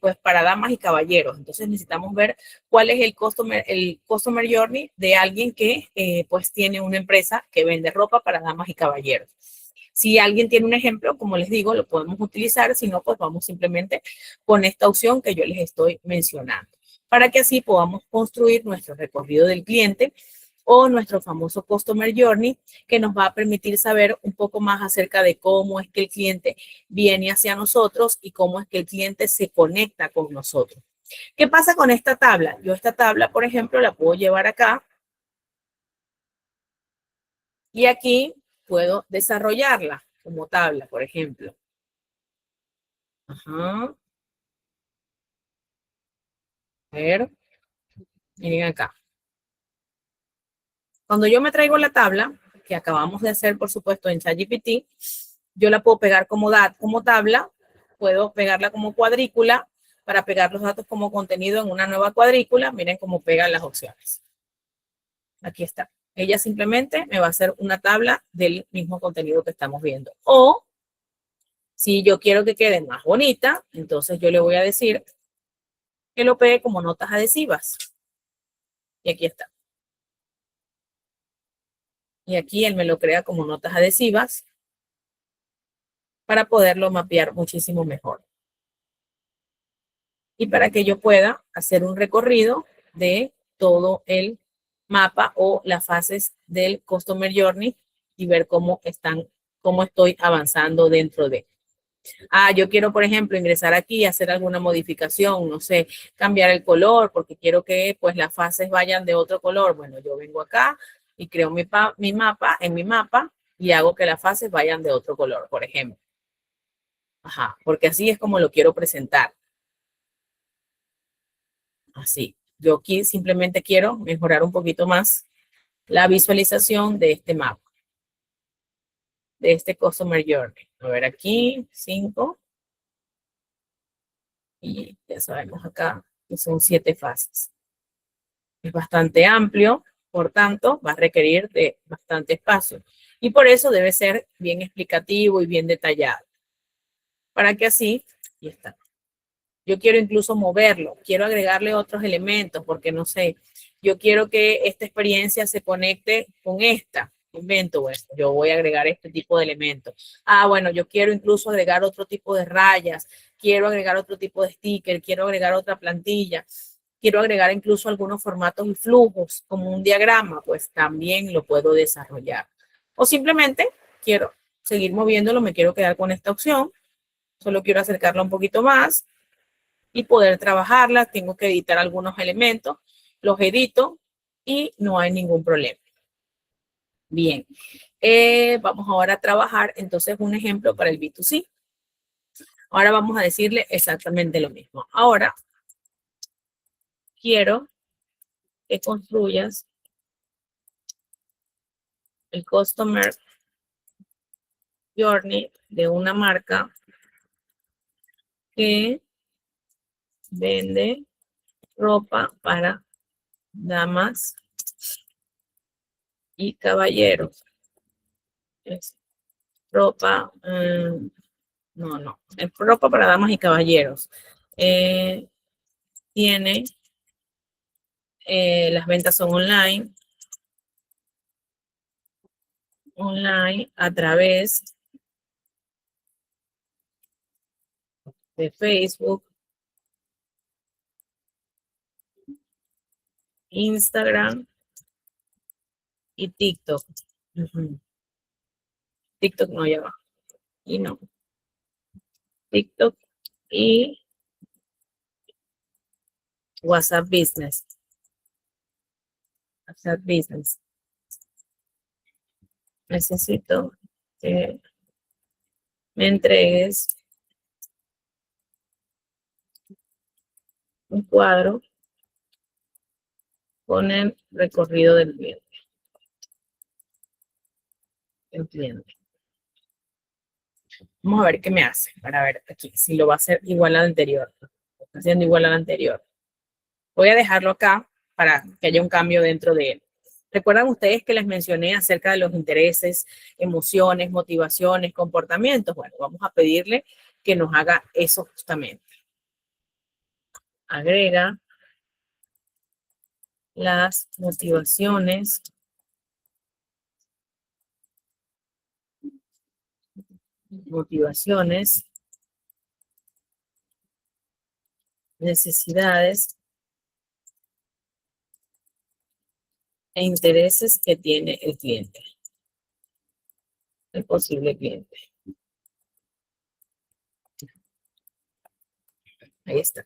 pues para damas y caballeros. Entonces necesitamos ver cuál es el customer journey de alguien que pues tiene una empresa que vende ropa para damas y caballeros. Si alguien tiene un ejemplo, como les digo, lo podemos utilizar, si no, pues vamos simplemente con esta opción que yo les estoy mencionando, para que así podamos construir nuestro recorrido del cliente o nuestro famoso Customer Journey, que nos va a permitir saber un poco más acerca de cómo es que el cliente viene hacia nosotros y cómo es que el cliente se conecta con nosotros. ¿Qué pasa con esta tabla? Yo esta tabla, por ejemplo, la puedo llevar acá y aquí puedo desarrollarla como tabla, por ejemplo. Ajá. A ver, miren acá. Cuando yo me traigo la tabla, que acabamos de hacer, por supuesto, en ChatGPT, yo la puedo pegar como tabla, puedo pegarla como cuadrícula para pegar los datos como contenido en una nueva cuadrícula. Miren cómo pegan las opciones. Aquí está. Ella simplemente me va a hacer una tabla del mismo contenido que estamos viendo. O si yo quiero que quede más bonita, entonces yo le voy a decir que lo pegue como notas adhesivas. Y aquí está. Y aquí él me lo crea como notas adhesivas para poderlo mapear muchísimo mejor. Y para que yo pueda hacer un recorrido de todo el mapa o las fases del Customer Journey y ver cómo estoy avanzando dentro de. Yo quiero, por ejemplo, ingresar aquí y hacer alguna modificación, no sé, cambiar el color porque quiero que pues las fases vayan de otro color. Bueno, yo vengo acá y creo mi mapa y hago que las fases vayan de otro color, por ejemplo. Ajá, porque así es como lo quiero presentar. Así. Yo aquí simplemente quiero mejorar un poquito más la visualización de este mapa, de este Customer Journey. A ver aquí, 5. Y ya sabemos acá que son 7 fases. Es bastante amplio, por tanto, va a requerir de bastante espacio. Y por eso debe ser bien explicativo y bien detallado. Para que así, y está. Yo quiero incluso moverlo, quiero agregarle otros elementos, porque no sé, yo quiero que esta experiencia se conecte con esta. invento, bueno, yo voy a agregar este tipo de elementos. Ah, bueno, yo quiero incluso agregar otro tipo de rayas, quiero agregar otro tipo de sticker, quiero agregar otra plantilla, quiero agregar incluso algunos formatos y flujos, como un diagrama, pues también lo puedo desarrollar. O simplemente quiero seguir moviéndolo, me quiero quedar con esta opción, solo quiero acercarla un poquito más y poder trabajarla. Tengo que editar algunos elementos, los edito y no hay ningún problema. Bien, vamos ahora a trabajar entonces un ejemplo para el B2C. Ahora vamos a decirle exactamente lo mismo. Ahora quiero que construyas el Customer Journey de una marca que vende ropa para damas y caballeros. Es ropa, no, es ropa para damas y caballeros. Tiene, las ventas son online a través de Facebook, Instagram y TikTok. TikTok no lleva. Y no. TikTok y WhatsApp Business. WhatsApp Business. Necesito que me entregues un cuadro con el recorrido del cliente. El cliente. Vamos a ver qué me hace para ver aquí si lo va a hacer igual al anterior. Está haciendo igual al anterior. Voy a dejarlo acá para que haya un cambio dentro de él. ¿Recuerdan ustedes que les mencioné acerca de los intereses, emociones, motivaciones, comportamientos? Bueno, vamos a pedirle que nos haga eso justamente. Agrega las motivaciones necesidades e intereses que tiene el cliente, el posible cliente. Ahí está.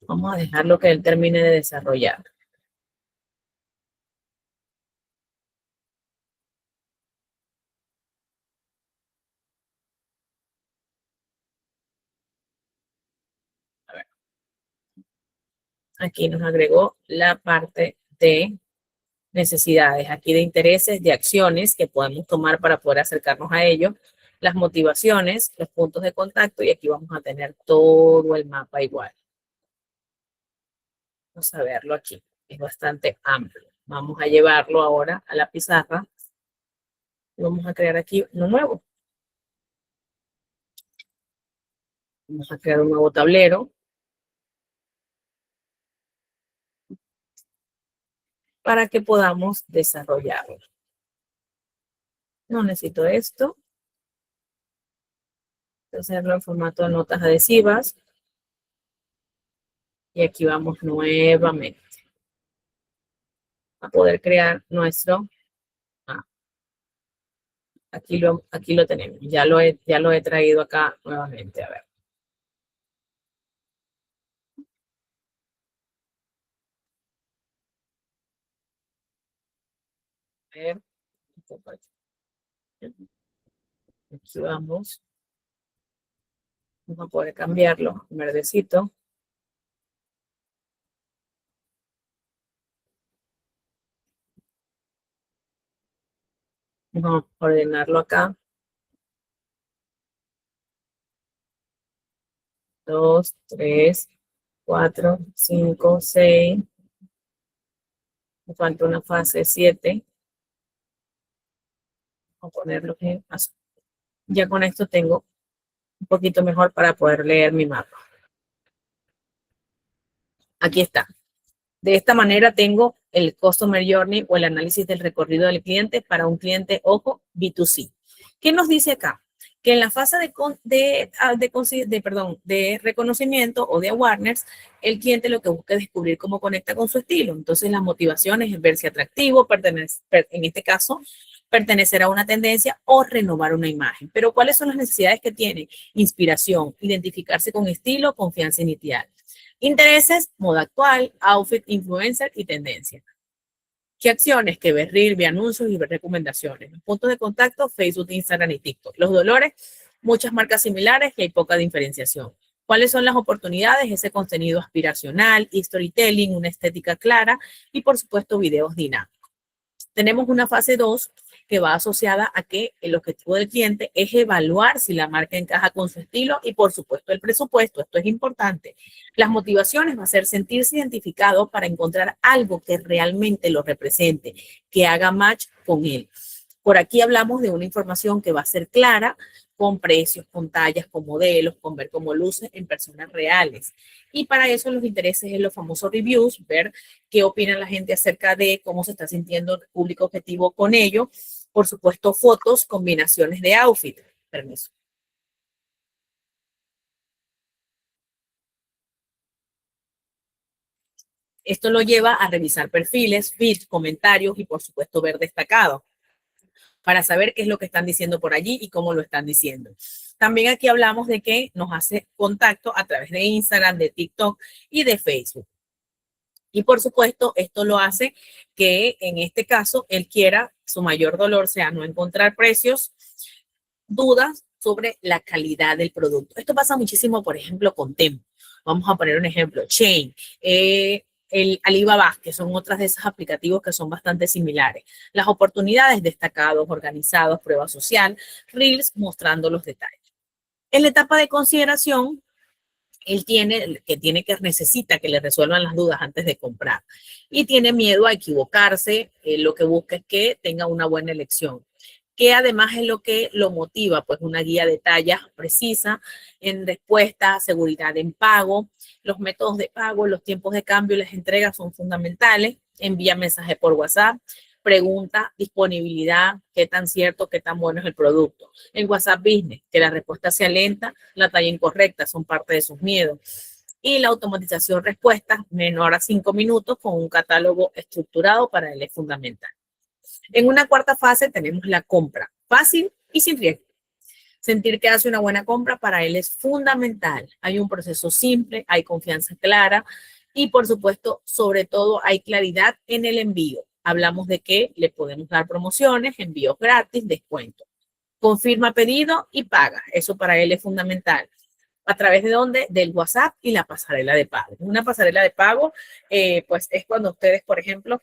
Vamos a dejarlo que él termine de desarrollar. A ver. Aquí nos agregó la parte de necesidades, aquí de intereses, de acciones que podemos tomar para poder acercarnos a ellos, las motivaciones, los puntos de contacto y aquí vamos a tener todo el mapa igual. Vamos a verlo aquí, es bastante amplio. Vamos a llevarlo ahora a la pizarra y vamos a crear aquí uno nuevo. Vamos a crear un nuevo tablero para que podamos desarrollarlo. No necesito esto. Hacerlo en formato de notas adhesivas. Y aquí vamos nuevamente a poder crear nuestro. Aquí lo tenemos. Ya lo he traído acá nuevamente. A ver. A ver. Aquí vamos. Vamos a poder cambiarlo. Verdecito. Vamos a ordenarlo acá. 2, 3, 4, 5, 6. Me falta una fase 7. Vamos a ponerlo en azul. Ya con esto tengo un poquito mejor para poder leer mi mapa. Aquí está. De esta manera tengo el Customer Journey o el análisis del recorrido del cliente para un cliente, ojo, B2C. ¿Qué nos dice acá? Que en la fase de reconocimiento o de awareness, el cliente lo que busca es descubrir cómo conecta con su estilo. Entonces, las motivaciones es verse atractivo, en este caso, pertenecer a una tendencia o renovar una imagen. Pero, ¿cuáles son las necesidades que tiene? Inspiración, identificarse con estilo, confianza inicial. Intereses, moda actual, outfit, influencer y tendencia. ¿Qué acciones? Que ver reel, ver anuncios y ver recomendaciones. Los puntos de contacto, Facebook, Instagram y TikTok. Los dolores, muchas marcas similares y hay poca diferenciación. ¿Cuáles son las oportunidades? Ese contenido aspiracional, storytelling, una estética clara y, por supuesto, videos dinámicos. Tenemos una fase 2 que va asociada a que el objetivo del cliente es evaluar si la marca encaja con su estilo y, por supuesto, el presupuesto. Esto es importante. Las motivaciones va a ser sentirse identificado para encontrar algo que realmente lo represente, que haga match con él. Por aquí hablamos de una información que va a ser clara, con precios, con tallas, con modelos, con ver cómo luce en personas reales. Y para eso los intereses en los famosos reviews, ver qué opina la gente acerca de cómo se está sintiendo el público objetivo con ello. Por supuesto, fotos, combinaciones de outfit. Permiso. Esto lo lleva a revisar perfiles, feeds, comentarios y, por supuesto, ver destacados para saber qué es lo que están diciendo por allí y cómo lo están diciendo. También aquí hablamos de que nos hace contacto a través de Instagram, de TikTok y de Facebook. Y por supuesto, esto lo hace que en este caso él quiera, su mayor dolor sea no encontrar precios, dudas sobre la calidad del producto. Esto pasa muchísimo, por ejemplo, con Temu. Vamos a poner un ejemplo, Chain, el Alibaba, que son otras de esos aplicativos que son bastante similares. Las oportunidades, destacados, organizados, prueba social, Reels mostrando los detalles. En la etapa de consideración, él necesita que le resuelvan las dudas antes de comprar y tiene miedo a equivocarse, lo que busca es que tenga una buena elección, que además es lo que lo motiva, pues una guía de tallas precisa en respuesta, seguridad en pago, los métodos de pago, los tiempos de cambio y las entregas son fundamentales, envía mensaje por WhatsApp, pregunta, disponibilidad, qué tan cierto, qué tan bueno es el producto. En WhatsApp Business, que la respuesta sea lenta, la talla incorrecta, son parte de sus miedos. Y la automatización respuesta menor a 5 minutos con un catálogo estructurado para él es fundamental. En una cuarta fase tenemos la compra, fácil y sin riesgo. Sentir que hace una buena compra para él es fundamental. Hay un proceso simple, hay confianza clara y, por supuesto, sobre todo, hay claridad en el envío. Hablamos de que le podemos dar promociones, envíos gratis, descuento. Confirma pedido y paga. Eso para él es fundamental. ¿A través de dónde? Del WhatsApp y la pasarela de pago. Una pasarela de pago, pues es cuando ustedes, por ejemplo,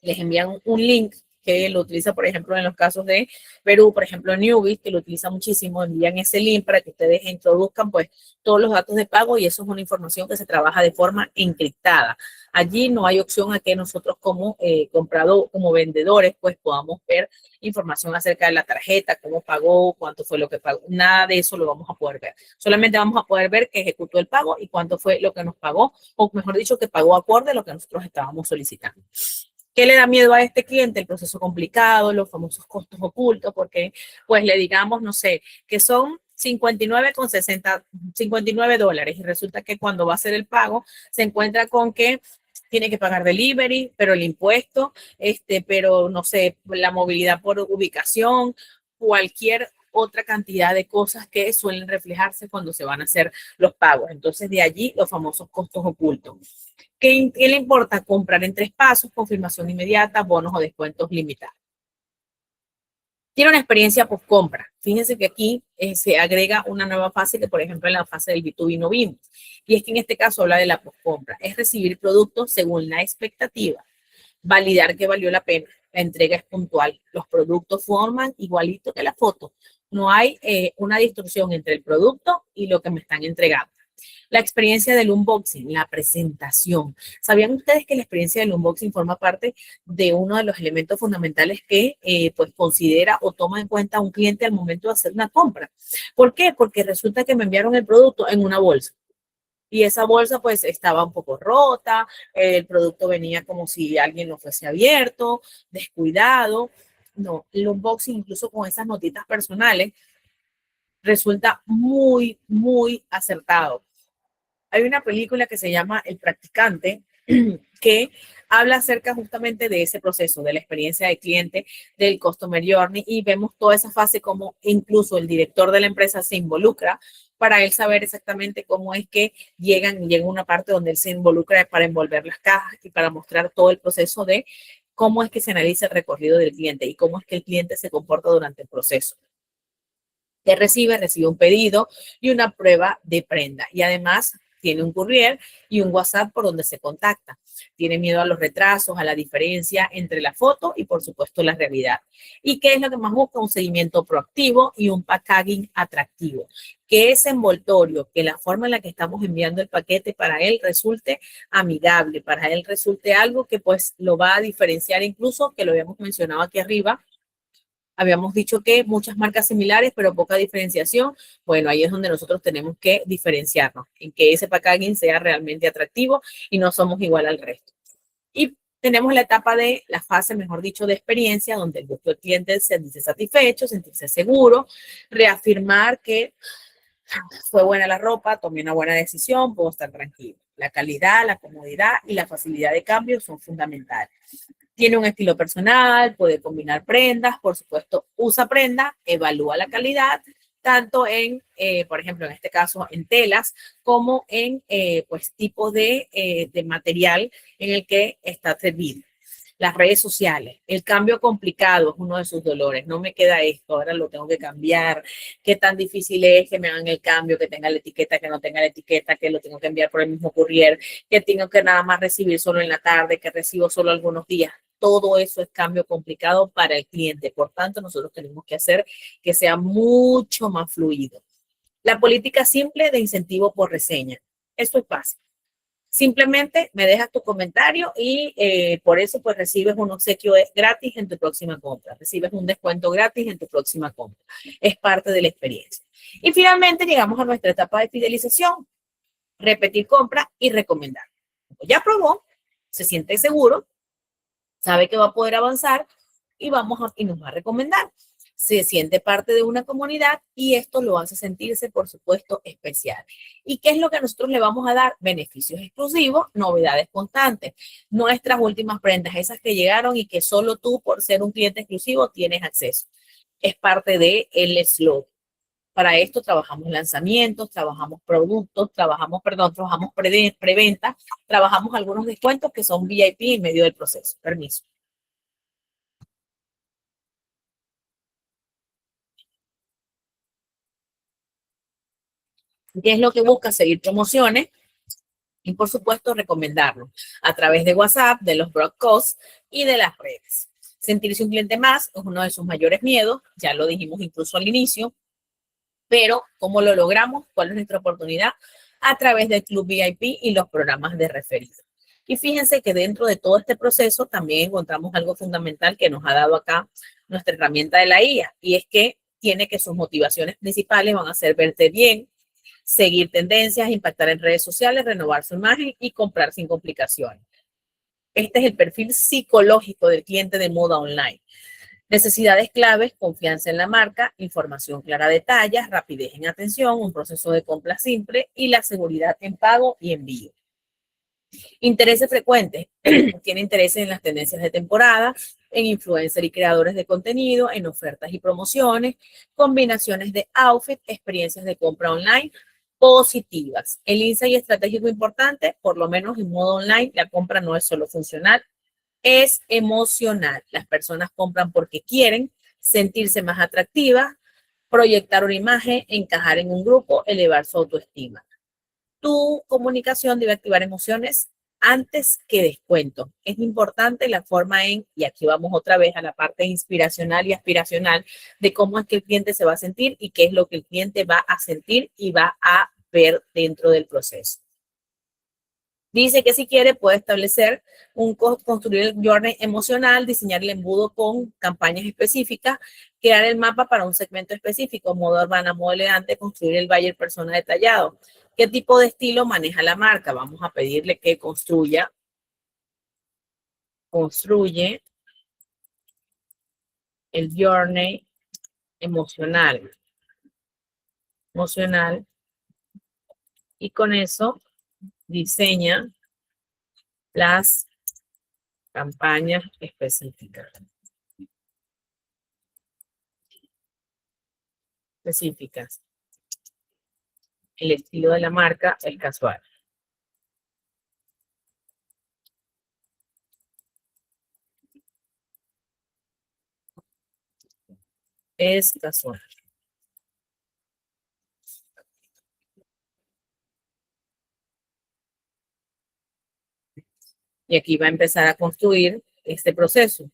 les envían un link que lo utiliza, por ejemplo, en los casos de Perú, por ejemplo, Newbie, que lo utiliza muchísimo, envían ese link para que ustedes introduzcan pues todos los datos de pago y eso es una información que se trabaja de forma encriptada. Allí no hay opción a que nosotros como comprador, como vendedores, pues podamos ver información acerca de la tarjeta, cómo pagó, cuánto fue lo que pagó. Nada de eso lo vamos a poder ver. Solamente vamos a poder ver que ejecutó el pago y cuánto fue lo que nos pagó, o mejor dicho, que pagó acorde a lo que nosotros estábamos solicitando. ¿Qué le da miedo a este cliente? El proceso complicado, los famosos costos ocultos, porque pues le digamos, no sé, que son 59,60, $59 y resulta que cuando va a hacer el pago se encuentra con que tiene que pagar delivery, pero el impuesto, pero no sé, la movilidad por ubicación, cualquier otra cantidad de cosas que suelen reflejarse cuando se van a hacer los pagos. Entonces, de allí los famosos costos ocultos. ¿Qué le importa? Comprar en 3 pasos, confirmación inmediata, bonos o descuentos limitados. Tiene una experiencia post-compra. Fíjense que aquí se agrega una nueva fase que, por ejemplo, en la fase del B2B no vimos. Y es que en este caso habla de la post-compra. Es recibir productos según la expectativa. Validar que valió la pena. La entrega es puntual. Los productos forman igualito que la foto. No hay una distorsión entre el producto y lo que me están entregando. La experiencia del unboxing, la presentación. ¿Sabían ustedes que la experiencia del unboxing forma parte de uno de los elementos fundamentales que pues considera o toma en cuenta un cliente al momento de hacer una compra? ¿Por qué? Porque resulta que me enviaron el producto en una bolsa. Y esa bolsa pues estaba un poco rota, el producto venía como si alguien lo fuese abierto, descuidado. No, el unboxing incluso con esas notitas personales resulta muy, muy acertado. Hay una película que se llama El Practicante que habla acerca justamente de ese proceso, de la experiencia del cliente, del Customer Journey, y vemos toda esa fase como incluso el director de la empresa se involucra para él saber exactamente cómo es que llega una parte donde él se involucra para envolver las cajas y para mostrar todo el proceso de cómo es que se analiza el recorrido del cliente y cómo es que el cliente se comporta durante el proceso. Que recibe un pedido y una prueba de prenda. Y además tiene un courier y un WhatsApp por donde se contacta. Tiene miedo a los retrasos, a la diferencia entre la foto y, por supuesto, la realidad. ¿Y qué es lo que más busca? Un seguimiento proactivo y un packaging atractivo. Que ese envoltorio, que la forma en la que estamos enviando el paquete para él resulte amigable, para él resulte algo que pues lo va a diferenciar incluso, que lo habíamos mencionado aquí arriba, habíamos dicho que muchas marcas similares, pero poca diferenciación. Bueno, ahí es donde nosotros tenemos que diferenciarnos, en que ese packaging sea realmente atractivo y no somos igual al resto. Y tenemos la etapa de la fase, mejor dicho, de experiencia, donde el gusto del cliente es sentirse satisfecho, sentirse seguro, reafirmar que fue buena la ropa, tomé una buena decisión, puedo estar tranquilo. La calidad, la comodidad y la facilidad de cambio son fundamentales. Tiene un estilo personal, puede combinar prendas, por supuesto, usa prenda, evalúa la calidad, tanto en, por ejemplo, en este caso, en telas, como en, pues, tipo de material en el que está servido. Las redes sociales, el cambio complicado es uno de sus dolores. No me queda esto, ahora lo tengo que cambiar. Qué tan difícil es que me hagan el cambio, que tenga la etiqueta, que no tenga la etiqueta, que lo tengo que enviar por el mismo courier, que tengo que nada más recibir solo en la tarde, que recibo solo algunos días. Todo eso es cambio complicado para el cliente. Por tanto, nosotros tenemos que hacer que sea mucho más fluido. La política simple de incentivo por reseña. Eso es básico. Simplemente me dejas tu comentario y por eso pues recibes un obsequio gratis en tu próxima compra. Recibes un descuento gratis en tu próxima compra. Es parte de la experiencia. Y finalmente llegamos a nuestra etapa de fidelización. Repetir compra y recomendar. Ya probó, se siente seguro, sabe que va a poder avanzar y y nos va a recomendar. Se siente parte de una comunidad y esto lo hace sentirse, por supuesto, especial. ¿Y qué es lo que nosotros le vamos a dar? Beneficios exclusivos, novedades constantes. Nuestras últimas prendas, esas que llegaron y que solo tú, por ser un cliente exclusivo, tienes acceso. Es parte del slogan. Para esto trabajamos lanzamientos, trabajamos productos, trabajamos preventa, trabajamos algunos descuentos que son VIP en medio del proceso. Permiso. ¿Qué es lo que busca? Seguir promociones y, por supuesto, recomendarlo a través de WhatsApp, de los broadcasts y de las redes. Sentirse un cliente más es uno de sus mayores miedos, ya lo dijimos incluso al inicio, pero ¿cómo lo logramos? ¿Cuál es nuestra oportunidad? A través del Club VIP y los programas de referido. Y fíjense que dentro de todo este proceso también encontramos algo fundamental que nos ha dado acá nuestra herramienta de la IA, y es que tiene que sus motivaciones principales van a ser verte bien, seguir tendencias, impactar en redes sociales, renovar su imagen y comprar sin complicaciones. Este es el perfil psicológico del cliente de moda online. Necesidades claves: confianza en la marca, información clara de tallas, rapidez en atención, un proceso de compra simple y la seguridad en pago y envío. Intereses frecuentes. Tiene intereses en las tendencias de temporada, en influencers y creadores de contenido, en ofertas y promociones, combinaciones de outfit, experiencias de compra online positivas. El insight estratégico importante: por lo menos en modo online, la compra no es solo funcional, es emocional. Las personas compran porque quieren sentirse más atractivas, proyectar una imagen, encajar en un grupo, elevar su autoestima. Tu comunicación debe activar emociones antes que descuento. Es importante la forma y aquí vamos otra vez a la parte inspiracional y aspiracional de cómo es que el cliente se va a sentir y qué es lo que el cliente va a sentir y va a ver dentro del proceso. Dice que si quiere puede establecer construir el journey emocional, diseñar el embudo con campañas específicas, crear el mapa para un segmento específico, moda urbana, modo elegante, construir el buyer persona detallado. ¿Qué tipo de estilo maneja la marca? Vamos a pedirle que construye el journey emocional, y con eso diseña las campañas específicas. El estilo de la marca es casual. Es casual. Y aquí va a empezar a construir este proceso.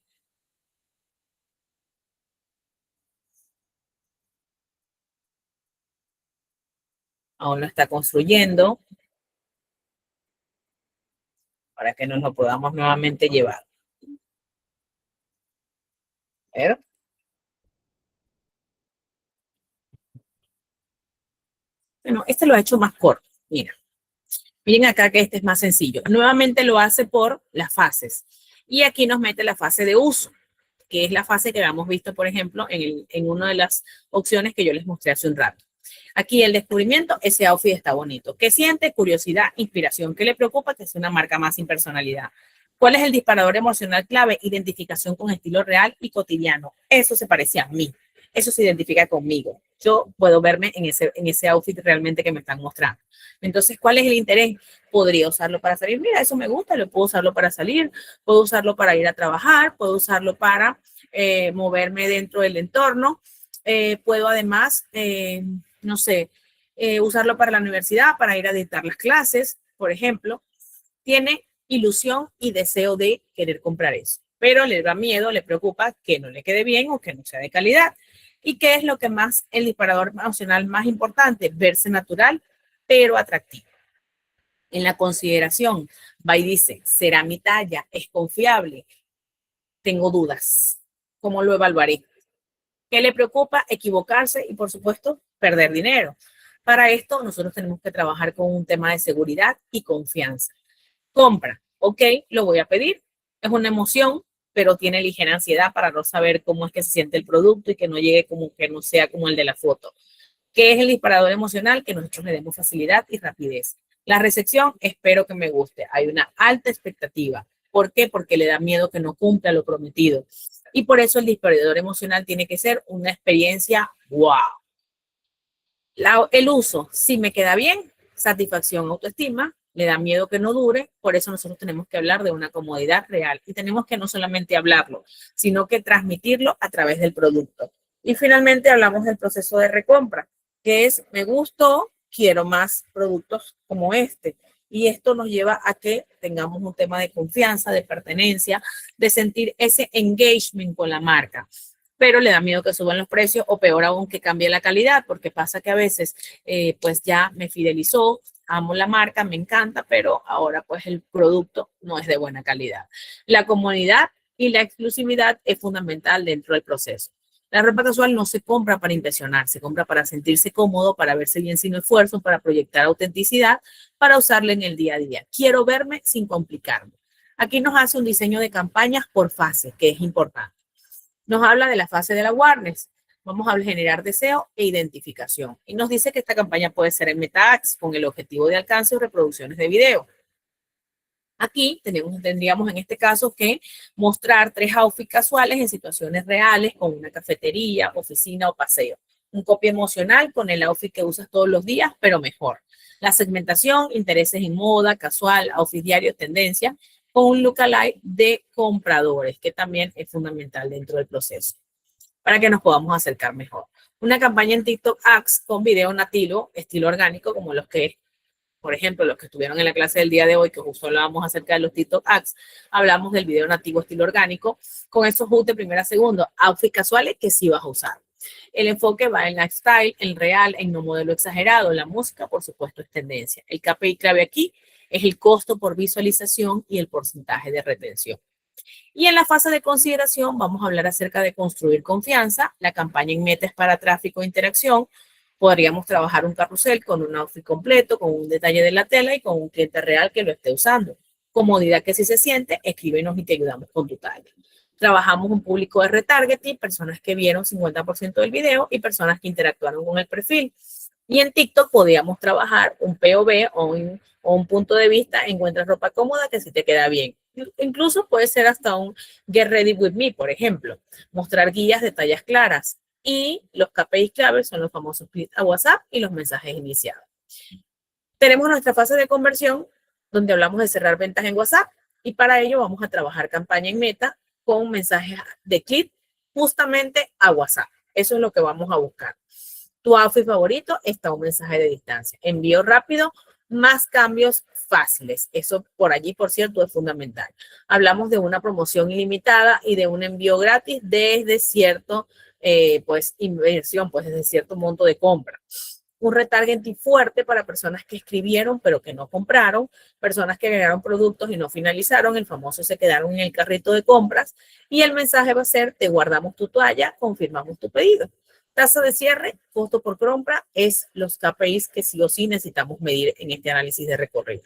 Aún lo está construyendo para que nos lo podamos nuevamente llevar. ¿Ver? Bueno, este lo ha hecho más corto. Mira, miren acá que este es más sencillo. Nuevamente lo hace por las fases. Y aquí nos mete la fase de uso, que es la fase que habíamos visto, por ejemplo, en una de las opciones que yo les mostré hace un rato. Aquí el descubrimiento, ese outfit está bonito. ¿Qué siente? Curiosidad, inspiración. ¿Qué le preocupa? Que sea una marca más sin personalidad. ¿Cuál es el disparador emocional clave? Identificación con estilo real y cotidiano. Eso se parece a mí. Eso se identifica conmigo. Yo puedo verme en ese outfit realmente que me están mostrando. Entonces, ¿cuál es el interés? Podría usarlo para salir. Mira, eso me gusta, lo puedo usarlo para salir, puedo usarlo para ir a trabajar, puedo usarlo para moverme dentro del entorno. Puedo además, no sé, usarlo para la universidad, para ir a dictar las clases, por ejemplo. Tiene ilusión y deseo de querer comprar eso, pero le da miedo, le preocupa que no le quede bien o que no sea de calidad. ¿Y qué es lo que más, el disparador emocional más importante? Verse natural, pero atractivo. En la consideración, va y dice, ¿será mi talla? ¿Es confiable? Tengo dudas. ¿Cómo lo evaluaré? ¿Qué le preocupa? Equivocarse y, por supuesto, perder dinero. Para esto, nosotros tenemos que trabajar con un tema de seguridad y confianza. Compra, ok, lo voy a pedir. Es una emoción, pero tiene ligera ansiedad para no saber cómo es que se siente el producto y que no llegue como que no sea como el de la foto. ¿Qué es el disparador emocional? Que nosotros le demos facilidad y rapidez. La recepción, espero que me guste. Hay una alta expectativa. ¿Por qué? Porque le da miedo que no cumpla lo prometido. Y por eso el disparador emocional tiene que ser una experiencia wow. El uso, si me queda bien, satisfacción, autoestima, le da miedo que no dure, por eso nosotros tenemos que hablar de una comodidad real y tenemos que no solamente hablarlo, sino que transmitirlo a través del producto. Y finalmente hablamos del proceso de recompra, que es, me gustó, quiero más productos como este. Y esto nos lleva a que tengamos un tema de confianza, de pertenencia, de sentir ese engagement con la marca, pero le da miedo que suban los precios o peor aún que cambie la calidad, porque pasa que a veces pues ya me fidelizó, amo la marca, me encanta, pero ahora pues el producto no es de buena calidad. La comodidad y la exclusividad es fundamental dentro del proceso. La ropa casual no se compra para impresionar, se compra para sentirse cómodo, para verse bien sin esfuerzo, para proyectar autenticidad, para usarla en el día a día. Quiero verme sin complicarme. Aquí nos hace un diseño de campañas por fase, que es importante. Nos habla de la fase de la awareness. Vamos a generar deseo e identificación. Y nos dice que esta campaña puede ser en Meta Ads con el objetivo de alcance o reproducciones de video. Aquí tendríamos en este caso que mostrar 3 outfits casuales en situaciones reales con una cafetería, oficina o paseo. Un copy emocional con el outfit que usas todos los días, pero mejor. La segmentación, intereses en moda, casual, outfit diarios, tendencia, con un lookalike de compradores, que también es fundamental dentro del proceso, para que nos podamos acercar mejor. Una campaña en TikTok Ads con video nativo, estilo orgánico, como los que, por ejemplo, los que estuvieron en la clase del día de hoy, que justo hablábamos acerca de los TikTok Ads, hablamos del video nativo estilo orgánico, con esos hooks de primera a segundo, outfits casuales que sí vas a usar. El enfoque va en lifestyle, en real, en no modelo exagerado. La música, por supuesto, es tendencia. El KPI clave aquí Es el costo por visualización y el porcentaje de retención. Y en la fase de consideración vamos a hablar acerca de construir confianza. La campaña en Meta es para tráfico e interacción. Podríamos trabajar un carrusel con un outfit completo, con un detalle de la tela y con un cliente real que lo esté usando. Comodidad que si se siente, escríbenos y te ayudamos con tu talla. Trabajamos un público de retargeting, personas que vieron 50% del video y personas que interactuaron con el perfil. Y en TikTok podríamos trabajar un POV o un punto de vista, encuentras ropa cómoda que sí te queda bien. Incluso puede ser hasta un Get Ready With Me, por ejemplo. Mostrar guías de tallas claras. Y los KPIs claves son los famosos clics a WhatsApp y los mensajes iniciados. Tenemos nuestra fase de conversión, donde hablamos de cerrar ventas en WhatsApp. Y para ello vamos a trabajar campaña en Meta con mensajes de clic justamente a WhatsApp. Eso es lo que vamos a buscar. Tu outfit favorito está un mensaje de distancia. Envío rápido, más cambios fáciles. Eso por allí, por cierto, es fundamental. Hablamos de una promoción ilimitada y de un envío gratis desde cierto, inversión, pues desde cierto monto de compra. Un retargeting fuerte para personas que escribieron pero que no compraron, personas que agregaron productos y no finalizaron, el famoso se quedaron en el carrito de compras, y el mensaje va a ser: te guardamos tu toalla, confirmamos tu pedido. Tasa de cierre, costo por compra, es los KPIs que sí o sí necesitamos medir en este análisis de recorrido.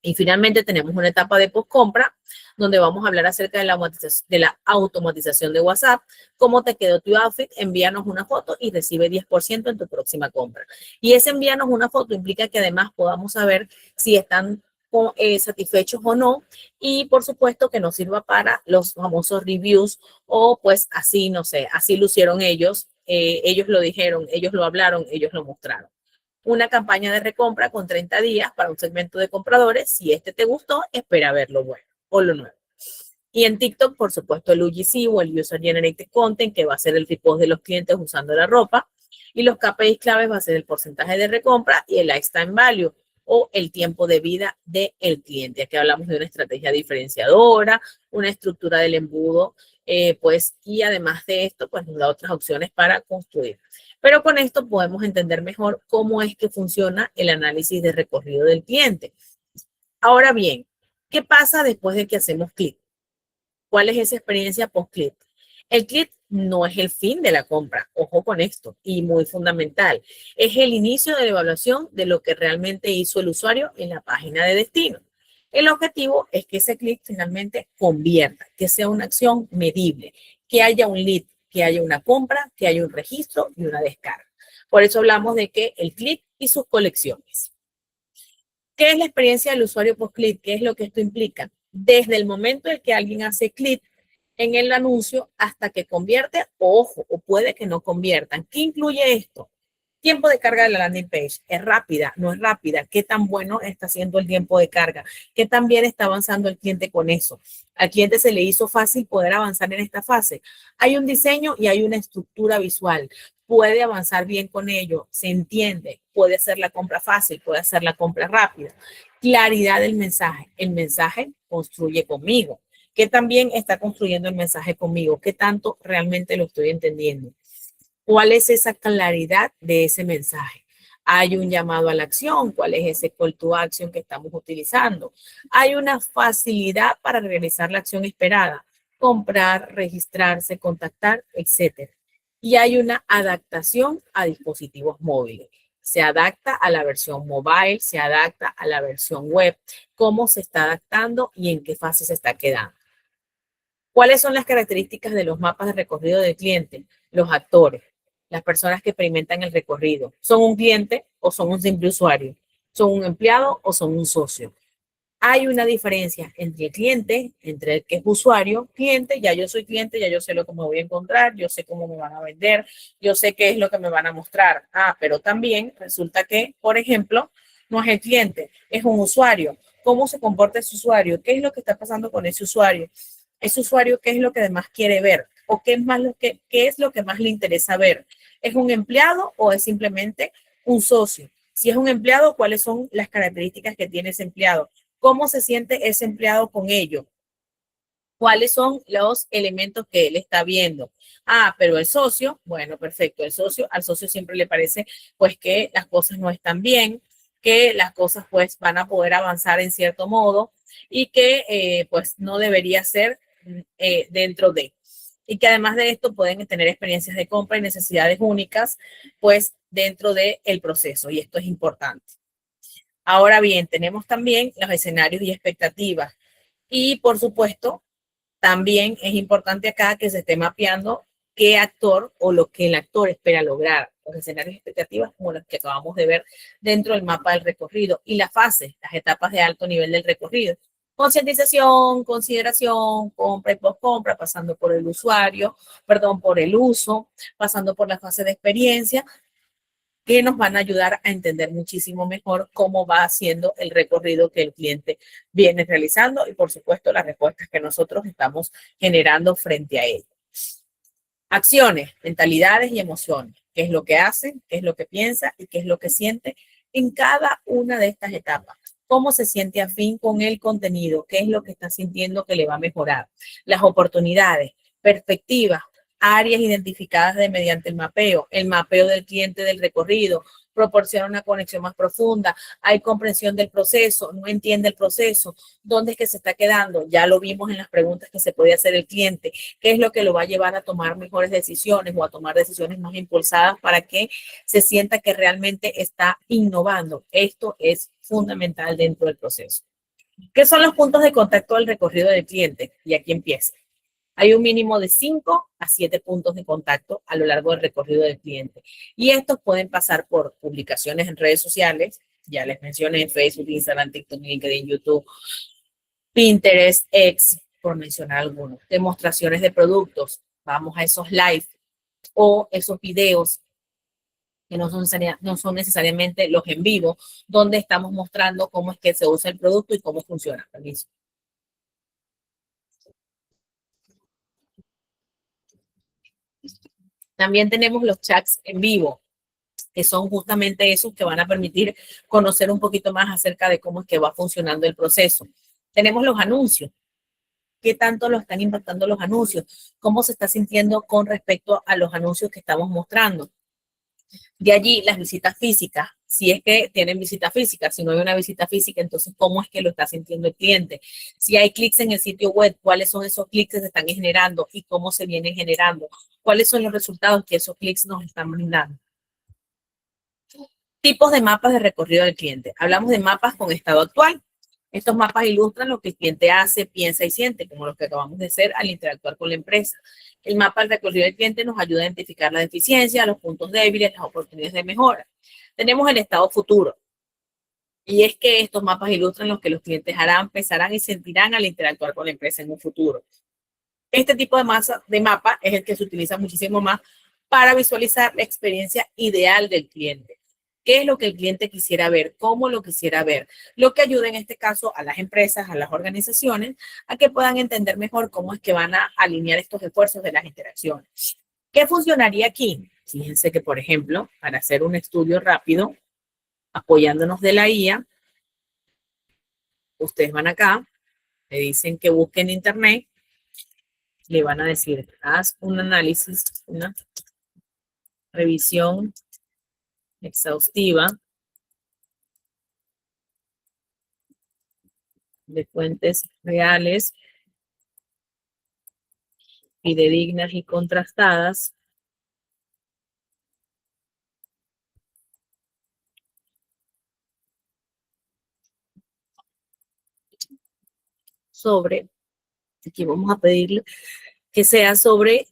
Y finalmente tenemos una etapa de post-compra, donde vamos a hablar acerca de la automatización de WhatsApp. ¿Cómo te quedó tu outfit? Envíanos una foto y recibe 10% en tu próxima compra. Y ese envíanos una foto implica que además podamos saber si están satisfechos o no, y por supuesto que nos sirva para los famosos reviews, o pues así, no sé, así lo hicieron ellos, ellos lo dijeron, ellos lo hablaron, ellos lo mostraron. Una campaña de recompra con 30 días para un segmento de compradores. Si este te gustó, espera a ver lo bueno o lo nuevo. Y en TikTok, por supuesto, el UGC o el User Generated Content, que va a ser el repost de los clientes usando la ropa. Y los KPIs claves va a ser el porcentaje de recompra y el lifetime value, o el tiempo de vida del cliente. Aquí hablamos de una estrategia diferenciadora, una estructura del embudo, y además de esto, pues nos da otras opciones para construir. Pero con esto podemos entender mejor cómo es que funciona el análisis de recorrido del cliente. Ahora bien, ¿qué pasa después de que hacemos clic? ¿Cuál es esa experiencia post-clic? El clic no es el fin de la compra, ojo con esto, y muy fundamental. Es el inicio de la evaluación de lo que realmente hizo el usuario en la página de destino. El objetivo es que ese clic finalmente convierta, que sea una acción medible, que haya un lead, que haya una compra, que haya un registro y una descarga. Por eso hablamos de que el clic y sus colecciones. ¿Qué es la experiencia del usuario post-clic? ¿Qué es lo que esto implica? Desde el momento en que alguien hace clic en el anuncio hasta que convierte, ojo, o puede que no conviertan. ¿Qué incluye esto? Tiempo de carga de la landing page. ¿Es rápida? ¿No es rápida? ¿Qué tan bueno está haciendo el tiempo de carga? ¿Qué tan bien está avanzando el cliente con eso? ¿Al cliente se le hizo fácil poder avanzar en esta fase? Hay un diseño y hay una estructura visual. Puede avanzar bien con ello, se entiende, puede hacer la compra fácil, puede hacer la compra rápida. Claridad del mensaje. El mensaje construye conmigo. ¿Qué también está construyendo el mensaje conmigo? ¿Qué tanto realmente lo estoy entendiendo? ¿Cuál es esa claridad de ese mensaje? ¿Hay un llamado a la acción? ¿Cuál es ese call to action que estamos utilizando? ¿Hay una facilidad para realizar la acción esperada? Comprar, registrarse, contactar, etcétera. Y hay una adaptación a dispositivos móviles. Se adapta a la versión mobile, se adapta a la versión web. ¿Cómo se está adaptando y en qué fase se está quedando? ¿Cuáles son las características de los mapas de recorrido del cliente? Los actores, las personas que experimentan el recorrido. ¿Son un cliente o son un simple usuario? ¿Son un empleado o son un socio? Hay una diferencia entre el cliente, entre el que es usuario, cliente, ya yo soy cliente, ya yo sé lo que me voy a encontrar, yo sé cómo me van a vender, yo sé qué es lo que me van a mostrar. Pero también resulta que, por ejemplo, no es el cliente, es un usuario. ¿Cómo se comporta ese usuario? ¿Qué es lo que está pasando con ese usuario? Ese usuario, ¿qué es lo que además quiere ver? ¿O qué es lo que más le interesa ver? ¿Es un empleado o es simplemente un socio? Si es un empleado, ¿cuáles son las características que tiene ese empleado? ¿Cómo se siente ese empleado con ello? ¿Cuáles son los elementos que él está viendo? Pero el socio, bueno, perfecto, al socio siempre le parece pues que las cosas no están bien. que las cosas pues van a poder avanzar en cierto modo y que pues no debería ser dentro de. Y que además de esto pueden tener experiencias de compra y necesidades únicas pues dentro del proceso y esto es importante. Ahora bien, tenemos también los escenarios y expectativas y por supuesto también es importante acá que se esté mapeando qué actor o lo que el actor espera lograr, los escenarios y expectativas como los que acabamos de ver dentro del mapa del recorrido y las fases, las etapas de alto nivel del recorrido. Concientización, consideración, compra y postcompra, pasando por el usuario, perdón, por el uso, pasando por la fase de experiencia, que nos van a ayudar a entender muchísimo mejor cómo va haciendo el recorrido que el cliente viene realizando y, por supuesto, las respuestas que nosotros estamos generando frente a ello. Acciones, mentalidades y emociones. ¿Qué es lo que hace? ¿Qué es lo que piensa? ¿Y qué es lo que siente en cada una de estas etapas? ¿Cómo se siente afín con el contenido? ¿Qué es lo que está sintiendo que le va a mejorar? Las oportunidades, perspectivas, áreas identificadas mediante el mapeo del cliente del recorrido, proporciona una conexión más profunda, hay comprensión del proceso, no entiende el proceso, dónde es que se está quedando, ya lo vimos en las preguntas que se puede hacer el cliente, qué es lo que lo va a llevar a tomar mejores decisiones o a tomar decisiones más impulsadas para que se sienta que realmente está innovando. Esto es fundamental dentro del proceso. ¿Qué son los puntos de contacto del recorrido del cliente? Y aquí empieza. Hay un mínimo de 5 a 7 puntos de contacto a lo largo del recorrido del cliente. Y estos pueden pasar por publicaciones en redes sociales, ya les mencioné, Facebook, Instagram, TikTok, LinkedIn, YouTube, Pinterest, X, por mencionar algunos. Demostraciones de productos, vamos a esos live o esos videos que no son necesariamente los en vivo, donde estamos mostrando cómo es que se usa el producto y cómo funciona. Permiso. También tenemos los chats en vivo, que son justamente esos que van a permitir conocer un poquito más acerca de cómo es que va funcionando el proceso. Tenemos los anuncios. ¿Qué tanto lo están impactando los anuncios? ¿Cómo se está sintiendo con respecto a los anuncios que estamos mostrando? De allí las visitas físicas, si es que tienen visita física, si no hay una visita física, entonces cómo es que lo está sintiendo el cliente. Si hay clics en el sitio web, cuáles son esos clics que se están generando y cómo se vienen generando, cuáles son los resultados que esos clics nos están brindando. Tipos de mapas de recorrido del cliente. Hablamos de mapas con estado actual. Estos mapas ilustran lo que el cliente hace, piensa y siente, como los que acabamos de hacer al interactuar con la empresa. El mapa del recorrido del cliente nos ayuda a identificar la deficiencia, los puntos débiles, las oportunidades de mejora. Tenemos el estado futuro. Y es que estos mapas ilustran lo que los clientes harán, pensarán y sentirán al interactuar con la empresa en un futuro. Este tipo de mapa es el que se utiliza muchísimo más para visualizar la experiencia ideal del cliente. ¿Qué es lo que el cliente quisiera ver? ¿Cómo lo quisiera ver? Lo que ayuda en este caso a las empresas, a las organizaciones, a que puedan entender mejor cómo es que van a alinear estos esfuerzos de las interacciones. ¿Qué funcionaría aquí? Fíjense que, por ejemplo, para hacer un estudio rápido, apoyándonos de la IA, ustedes van acá, le dicen que busquen en internet, le van a decir, haz un análisis, una revisión exhaustiva de fuentes reales, fidedignas y contrastadas sobre, aquí vamos a pedirle que sea sobre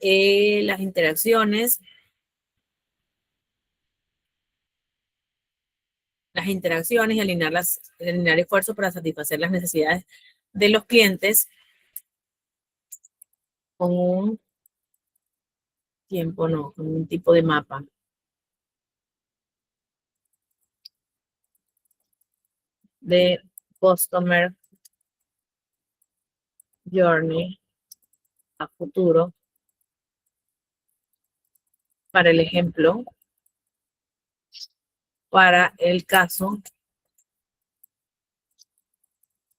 las interacciones y alinear esfuerzos para satisfacer las necesidades de los clientes con un tiempo, no, con un tipo de mapa de Customer Journey a futuro para el ejemplo, para el caso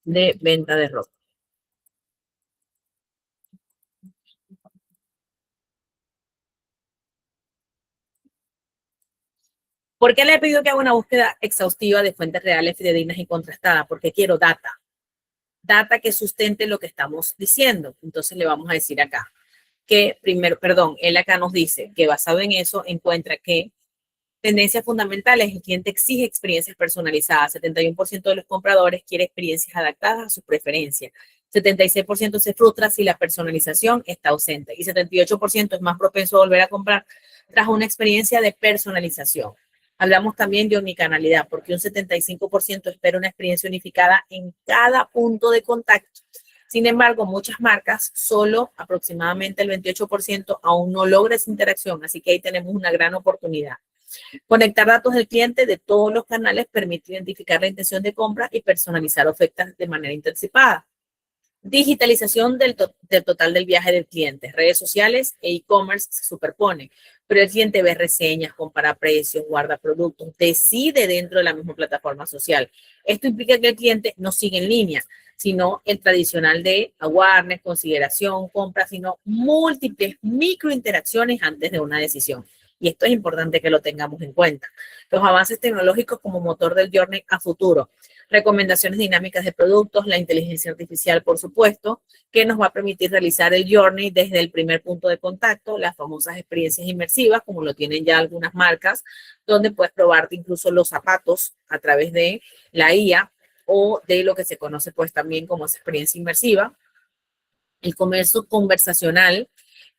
de venta de ropa. ¿Por qué le he pedido que haga una búsqueda exhaustiva de fuentes reales, fidedignas y contrastadas? Porque quiero data. Data que sustente lo que estamos diciendo. Entonces le vamos a decir acá que primero, perdón, él acá nos dice que basado en eso encuentra que tendencias fundamentales, el cliente exige experiencias personalizadas. 71% de los compradores quiere experiencias adaptadas a sus preferencias. 76% se frustra si la personalización está ausente y 78% es más propenso a volver a comprar tras una experiencia de personalización. Hablamos también de omnicanalidad, porque un 75% espera una experiencia unificada en cada punto de contacto. Sin embargo, muchas marcas, solo aproximadamente el 28% aún no logra esa interacción, así que ahí tenemos una gran oportunidad. Conectar datos del cliente de todos los canales permite identificar la intención de compra y personalizar ofertas de manera anticipada. Digitalización del total del viaje del cliente. Redes sociales e e-commerce se superponen, pero el cliente ve reseñas, compara precios, guarda productos, decide dentro de la misma plataforma social. Esto implica que el cliente no sigue en línea, sino el tradicional de awareness, consideración, compra, sino múltiples microinteracciones antes de una decisión. Y esto es importante que lo tengamos en cuenta. Los avances tecnológicos como motor del journey a futuro, recomendaciones dinámicas de productos, la inteligencia artificial, por supuesto, que nos va a permitir realizar el journey desde el primer punto de contacto, las famosas experiencias inmersivas, como lo tienen ya algunas marcas, donde puedes probarte incluso los zapatos a través de la IA o de lo que se conoce pues también como esa experiencia inmersiva. El comercio conversacional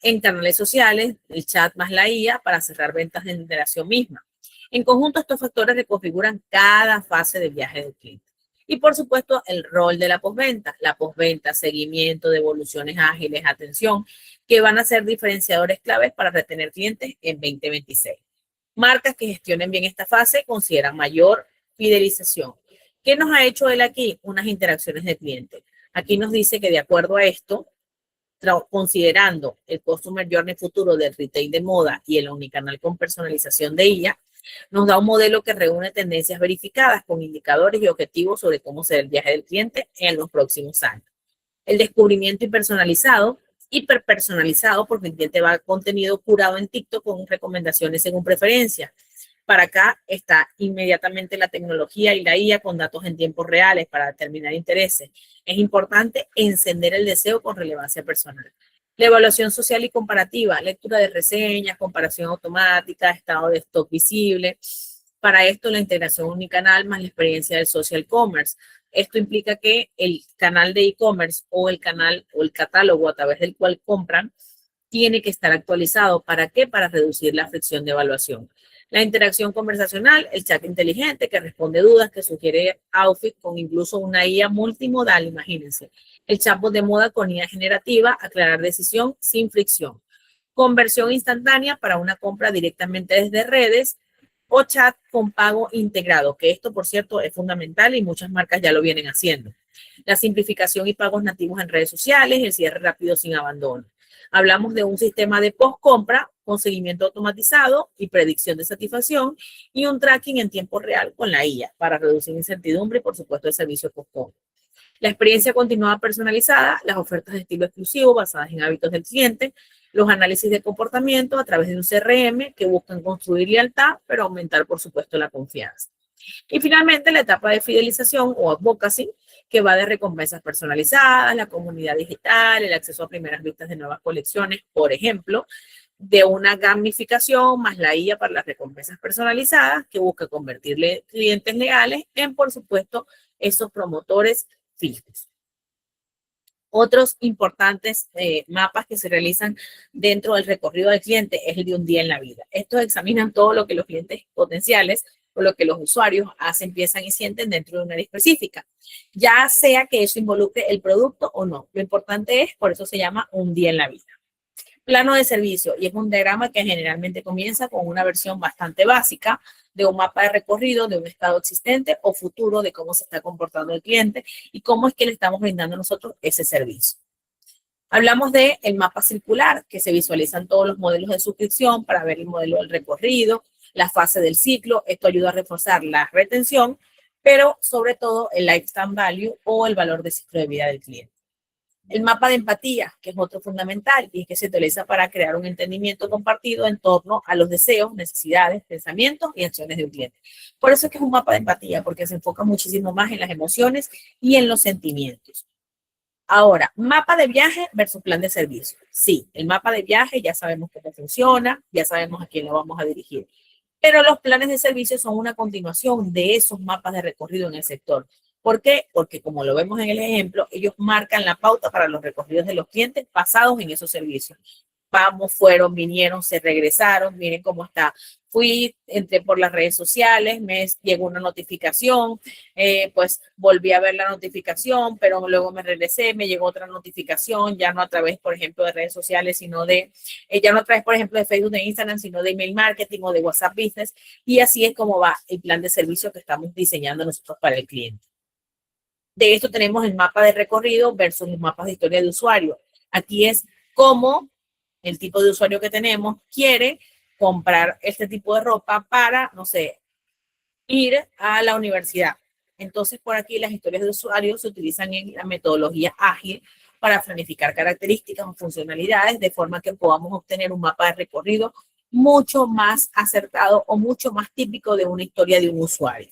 en canales sociales, el chat más la IA para cerrar ventas de interacción misma. En conjunto, estos factores reconfiguran cada fase del viaje del cliente. Y por supuesto, el rol de la postventa, seguimiento, devoluciones ágiles, atención, que van a ser diferenciadores claves para retener clientes en 2026. Marcas que gestionen bien esta fase consideran mayor fidelización. ¿Qué nos ha hecho él aquí? Unas interacciones de cliente. Aquí nos dice que de acuerdo a esto, considerando el Customer Journey futuro del retail de moda y el omnicanal con personalización de ella, nos da un modelo que reúne tendencias verificadas con indicadores y objetivos sobre cómo será el viaje del cliente en los próximos años. El descubrimiento hiperpersonalizado, porque el cliente va a contenido curado en TikTok con recomendaciones según preferencia. Para acá está inmediatamente la tecnología y la IA con datos en tiempos reales para determinar intereses. Es importante encender el deseo con relevancia personal. La evaluación social y comparativa, lectura de reseñas, comparación automática, estado de stock visible. Para esto, la integración unicanal más la experiencia del social commerce. Esto implica que el canal de e-commerce o el canal o el catálogo a través del cual compran tiene que estar actualizado. ¿Para qué? Para reducir la fricción de evaluación. La interacción conversacional, el chat inteligente que responde dudas, que sugiere outfit con incluso una IA multimodal, imagínense. El chatbot de moda con IA generativa, aclarar decisión sin fricción. Conversión instantánea para una compra directamente desde redes o chat con pago integrado, que esto, por cierto, es fundamental y muchas marcas ya lo vienen haciendo. La simplificación y pagos nativos en redes sociales, el cierre rápido sin abandono. Hablamos de un sistema de post-compra con seguimiento automatizado y predicción de satisfacción y un tracking en tiempo real con la IA para reducir incertidumbre y, por supuesto, el servicio post-compra. La experiencia continuada personalizada, las ofertas de estilo exclusivo basadas en hábitos del cliente, los análisis de comportamiento a través de un CRM que buscan construir lealtad, pero aumentar, por supuesto, la confianza. Y finalmente, la etapa de fidelización o advocacy, que va de recompensas personalizadas, la comunidad digital, el acceso a primeras vistas de nuevas colecciones, por ejemplo, de una gamificación más la IA para las recompensas personalizadas, que busca convertirle clientes legales en, por supuesto, esos promotores fijos. Otros importantes mapas que se realizan dentro del recorrido del cliente es el de un día en la vida. Estos examinan todo lo que los clientes potenciales o lo que los usuarios hacen, piensan y sienten dentro de una área específica, ya sea que eso involucre el producto o no. Lo importante es, por eso se llama un día en la vida. Plano de servicio, y es un diagrama que generalmente comienza con una versión bastante básica de un mapa de recorrido de un estado existente o futuro de cómo se está comportando el cliente y cómo es que le estamos brindando nosotros ese servicio. Hablamos del mapa circular, que se visualizan todos los modelos de suscripción para ver el modelo del recorrido, la fase del ciclo. Esto ayuda a reforzar la retención, pero sobre todo el lifetime value o el valor de ciclo de vida del cliente. El mapa de empatía, que es otro fundamental y que se utiliza para crear un entendimiento compartido en torno a los deseos, necesidades, pensamientos y acciones de un cliente. Por eso es que es un mapa de empatía, porque se enfoca muchísimo más en las emociones y en los sentimientos. Ahora, mapa de viaje versus plan de servicio. Sí, el mapa de viaje ya sabemos cómo funciona, ya sabemos a quién lo vamos a dirigir. Pero los planes de servicio son una continuación de esos mapas de recorrido en el sector. ¿Por qué? Porque como lo vemos en el ejemplo, ellos marcan la pauta para los recorridos de los clientes basados en esos servicios. Vamos, fueron, vinieron, se regresaron, miren cómo está. Fui, entré por las redes sociales, me llegó una notificación, pues volví a ver la notificación, pero luego me regresé, me llegó otra notificación, ya no a través, por ejemplo, de redes sociales, sino de, ya no a través, por ejemplo, de Facebook, de Instagram, sino de email marketing o de WhatsApp Business. Y así es como va el plan de servicio que estamos diseñando nosotros para el cliente. De esto tenemos el mapa de recorrido versus los mapas de historia de usuario. Aquí es cómo el tipo de usuario que tenemos quiere comprar este tipo de ropa para, no sé, ir a la universidad. Entonces, por aquí las historias de usuario se utilizan en la metodología ágil para planificar características o funcionalidades de forma que podamos obtener un mapa de recorrido mucho más acertado o mucho más típico de una historia de un usuario.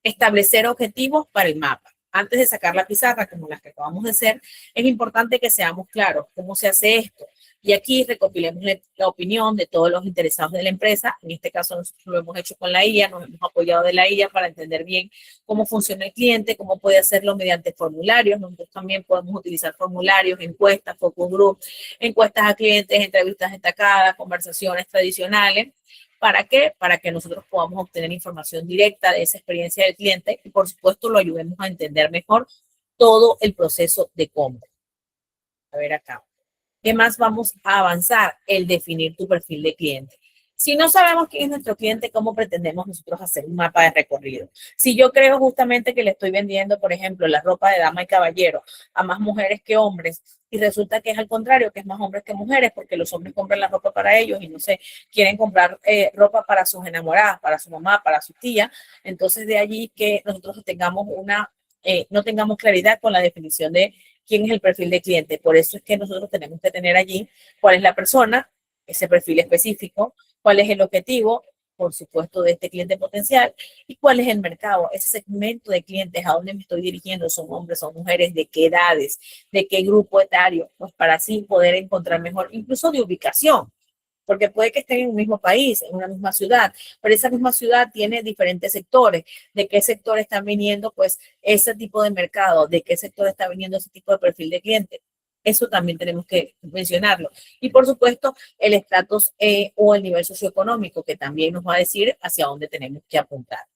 Establecer objetivos para el mapa. Antes de sacar la pizarra, como las que acabamos de hacer, es importante que seamos claros cómo se hace esto. Y aquí recopilemos la opinión de todos los interesados de la empresa. En este caso, nosotros lo hemos hecho con la IA, nos hemos apoyado de la IA para entender bien cómo funciona el cliente, cómo puede hacerlo mediante formularios. Nosotros también podemos utilizar formularios, encuestas, focus group, encuestas a clientes, entrevistas destacadas, conversaciones tradicionales. ¿Para qué? Para que nosotros podamos obtener información directa de esa experiencia del cliente y, por supuesto, lo ayudemos a entender mejor todo el proceso de compra. A ver acá. ¿Qué más vamos a avanzar? El definir tu perfil de cliente. Si no sabemos quién es nuestro cliente, ¿cómo pretendemos nosotros hacer un mapa de recorrido? Si yo creo justamente que le estoy vendiendo, por ejemplo, la ropa de dama y caballero a más mujeres que hombres, y resulta que es al contrario, que es más hombres que mujeres, porque los hombres compran la ropa para ellos y no sé, quieren comprar ropa para sus enamoradas, para su mamá, para su tía, entonces de allí que nosotros tengamos no tengamos claridad con la definición de quién es el perfil de cliente. Por eso es que nosotros tenemos que tener allí cuál es la persona, ese perfil específico, cuál es el objetivo, por supuesto, de este cliente potencial y cuál es el mercado, ese segmento de clientes, a dónde me estoy dirigiendo, son hombres, son mujeres, de qué edades, de qué grupo etario, pues para así poder encontrar mejor, incluso de ubicación. Porque puede que estén en un mismo país, en una misma ciudad, pero esa misma ciudad tiene diferentes sectores. ¿De qué sector están viniendo pues ese tipo de mercado? ¿De qué sector está viniendo ese tipo de perfil de cliente? Eso también tenemos que mencionarlo. Y por supuesto, el estatus o el nivel socioeconómico, que también nos va a decir hacia dónde tenemos que apuntar.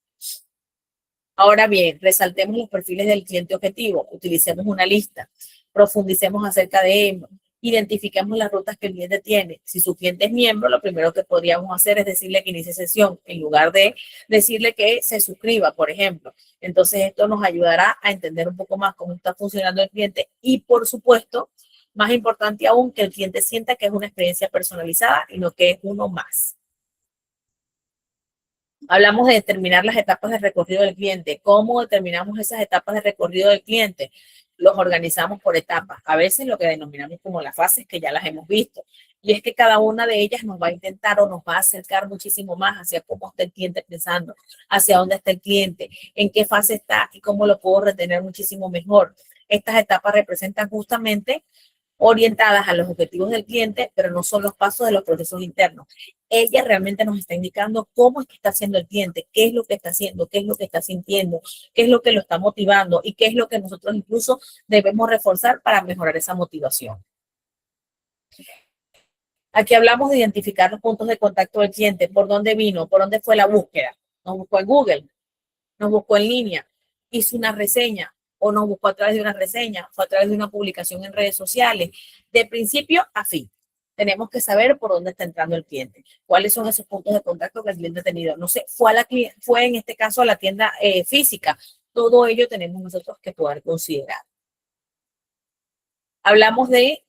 Ahora bien, resaltemos los perfiles del cliente objetivo, utilicemos una lista, profundicemos acerca de ello, identifiquemos las rutas que el cliente tiene. Si su cliente es miembro, lo primero que podríamos hacer es decirle que inicie sesión en lugar de decirle que se suscriba, por ejemplo. Entonces, esto nos ayudará a entender un poco más cómo está funcionando el cliente y, por supuesto, más importante aún, que el cliente sienta que es una experiencia personalizada y no que es uno más. Hablamos de determinar las etapas de recorrido del cliente. ¿Cómo determinamos esas etapas de recorrido del cliente? Los organizamos por etapas. A veces lo que denominamos como las fases, que ya las hemos visto. Y es que cada una de ellas nos va a intentar o nos va a acercar muchísimo más hacia cómo está el cliente pensando, hacia dónde está el cliente, en qué fase está y cómo lo puedo retener muchísimo mejor. Estas etapas representan justamente orientadas a los objetivos del cliente, pero no son los pasos de los procesos internos. Ella realmente nos está indicando cómo es que está haciendo el cliente, qué es lo que está haciendo, qué es lo que está sintiendo, qué es lo que lo está motivando y qué es lo que nosotros incluso debemos reforzar para mejorar esa motivación. Aquí hablamos de identificar los puntos de contacto del cliente, por dónde vino, por dónde fue la búsqueda. Nos buscó en Google, nos buscó en línea, hizo una reseña o nos buscó a través de una reseña, fue a través de una publicación en redes sociales, de principio a fin. Tenemos que saber por dónde está entrando el cliente, cuáles son esos puntos de contacto que el cliente ha tenido. No sé, fue en este caso a la tienda física. Todo ello tenemos nosotros que poder considerar. Hablamos de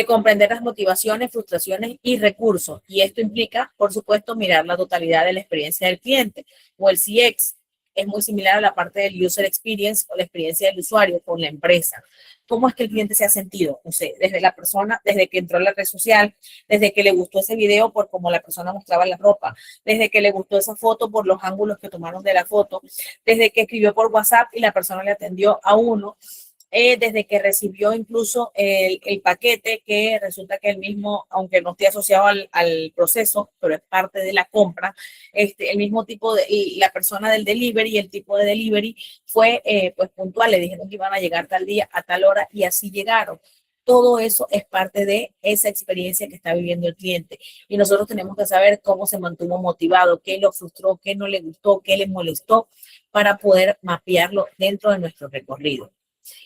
comprender las motivaciones, frustraciones y recursos. Y esto implica, por supuesto, mirar la totalidad de la experiencia del cliente o el CX. es muy similar a la parte del user experience o la experiencia del usuario con la empresa. ¿Cómo es que el cliente se ha sentido? No sé, desde la persona, desde que entró a la red social, desde que le gustó ese video por cómo la persona mostraba la ropa, desde que le gustó esa foto por los ángulos que tomaron de la foto, desde que escribió por WhatsApp y la persona le atendió a uno, desde que recibió incluso el paquete, que resulta que el mismo, aunque no esté asociado al proceso, pero es parte de la compra, el mismo tipo de, y la persona del delivery y el tipo de delivery fue pues puntual, le dijeron que iban a llegar tal día a tal hora y así llegaron. Todo eso es parte de esa experiencia que está viviendo el cliente. Y nosotros tenemos que saber cómo se mantuvo motivado, qué lo frustró, qué no le gustó, qué le molestó, para poder mapearlo dentro de nuestro recorrido.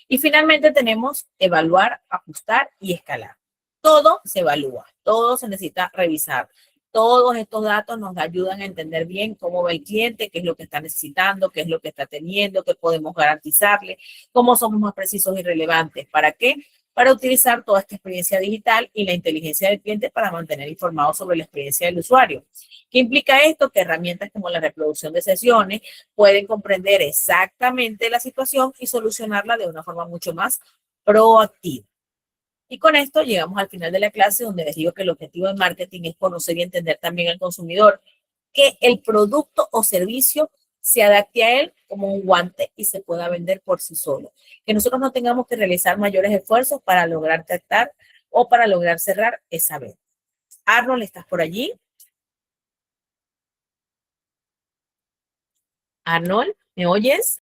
Y finalmente tenemos evaluar, ajustar y escalar. Todo se evalúa, todo se necesita revisar. Todos estos datos nos ayudan a entender bien cómo va el cliente, qué es lo que está necesitando, qué es lo que está teniendo, qué podemos garantizarle, cómo somos más precisos y relevantes. ¿Para qué? Para utilizar toda esta experiencia digital y la inteligencia del cliente para mantener informado sobre la experiencia del usuario. ¿Qué implica esto? Que herramientas como la reproducción de sesiones pueden comprender exactamente la situación y solucionarla de una forma mucho más proactiva. Y con esto llegamos al final de la clase, donde les digo que el objetivo de marketing es conocer y entender también al consumidor, que el producto o servicio se adapte a él como un guante y se pueda vender por sí solo. Que nosotros no tengamos que realizar mayores esfuerzos para lograr tratar o para lograr cerrar esa venta. Arnold, ¿estás por allí? Arnold, ¿me oyes?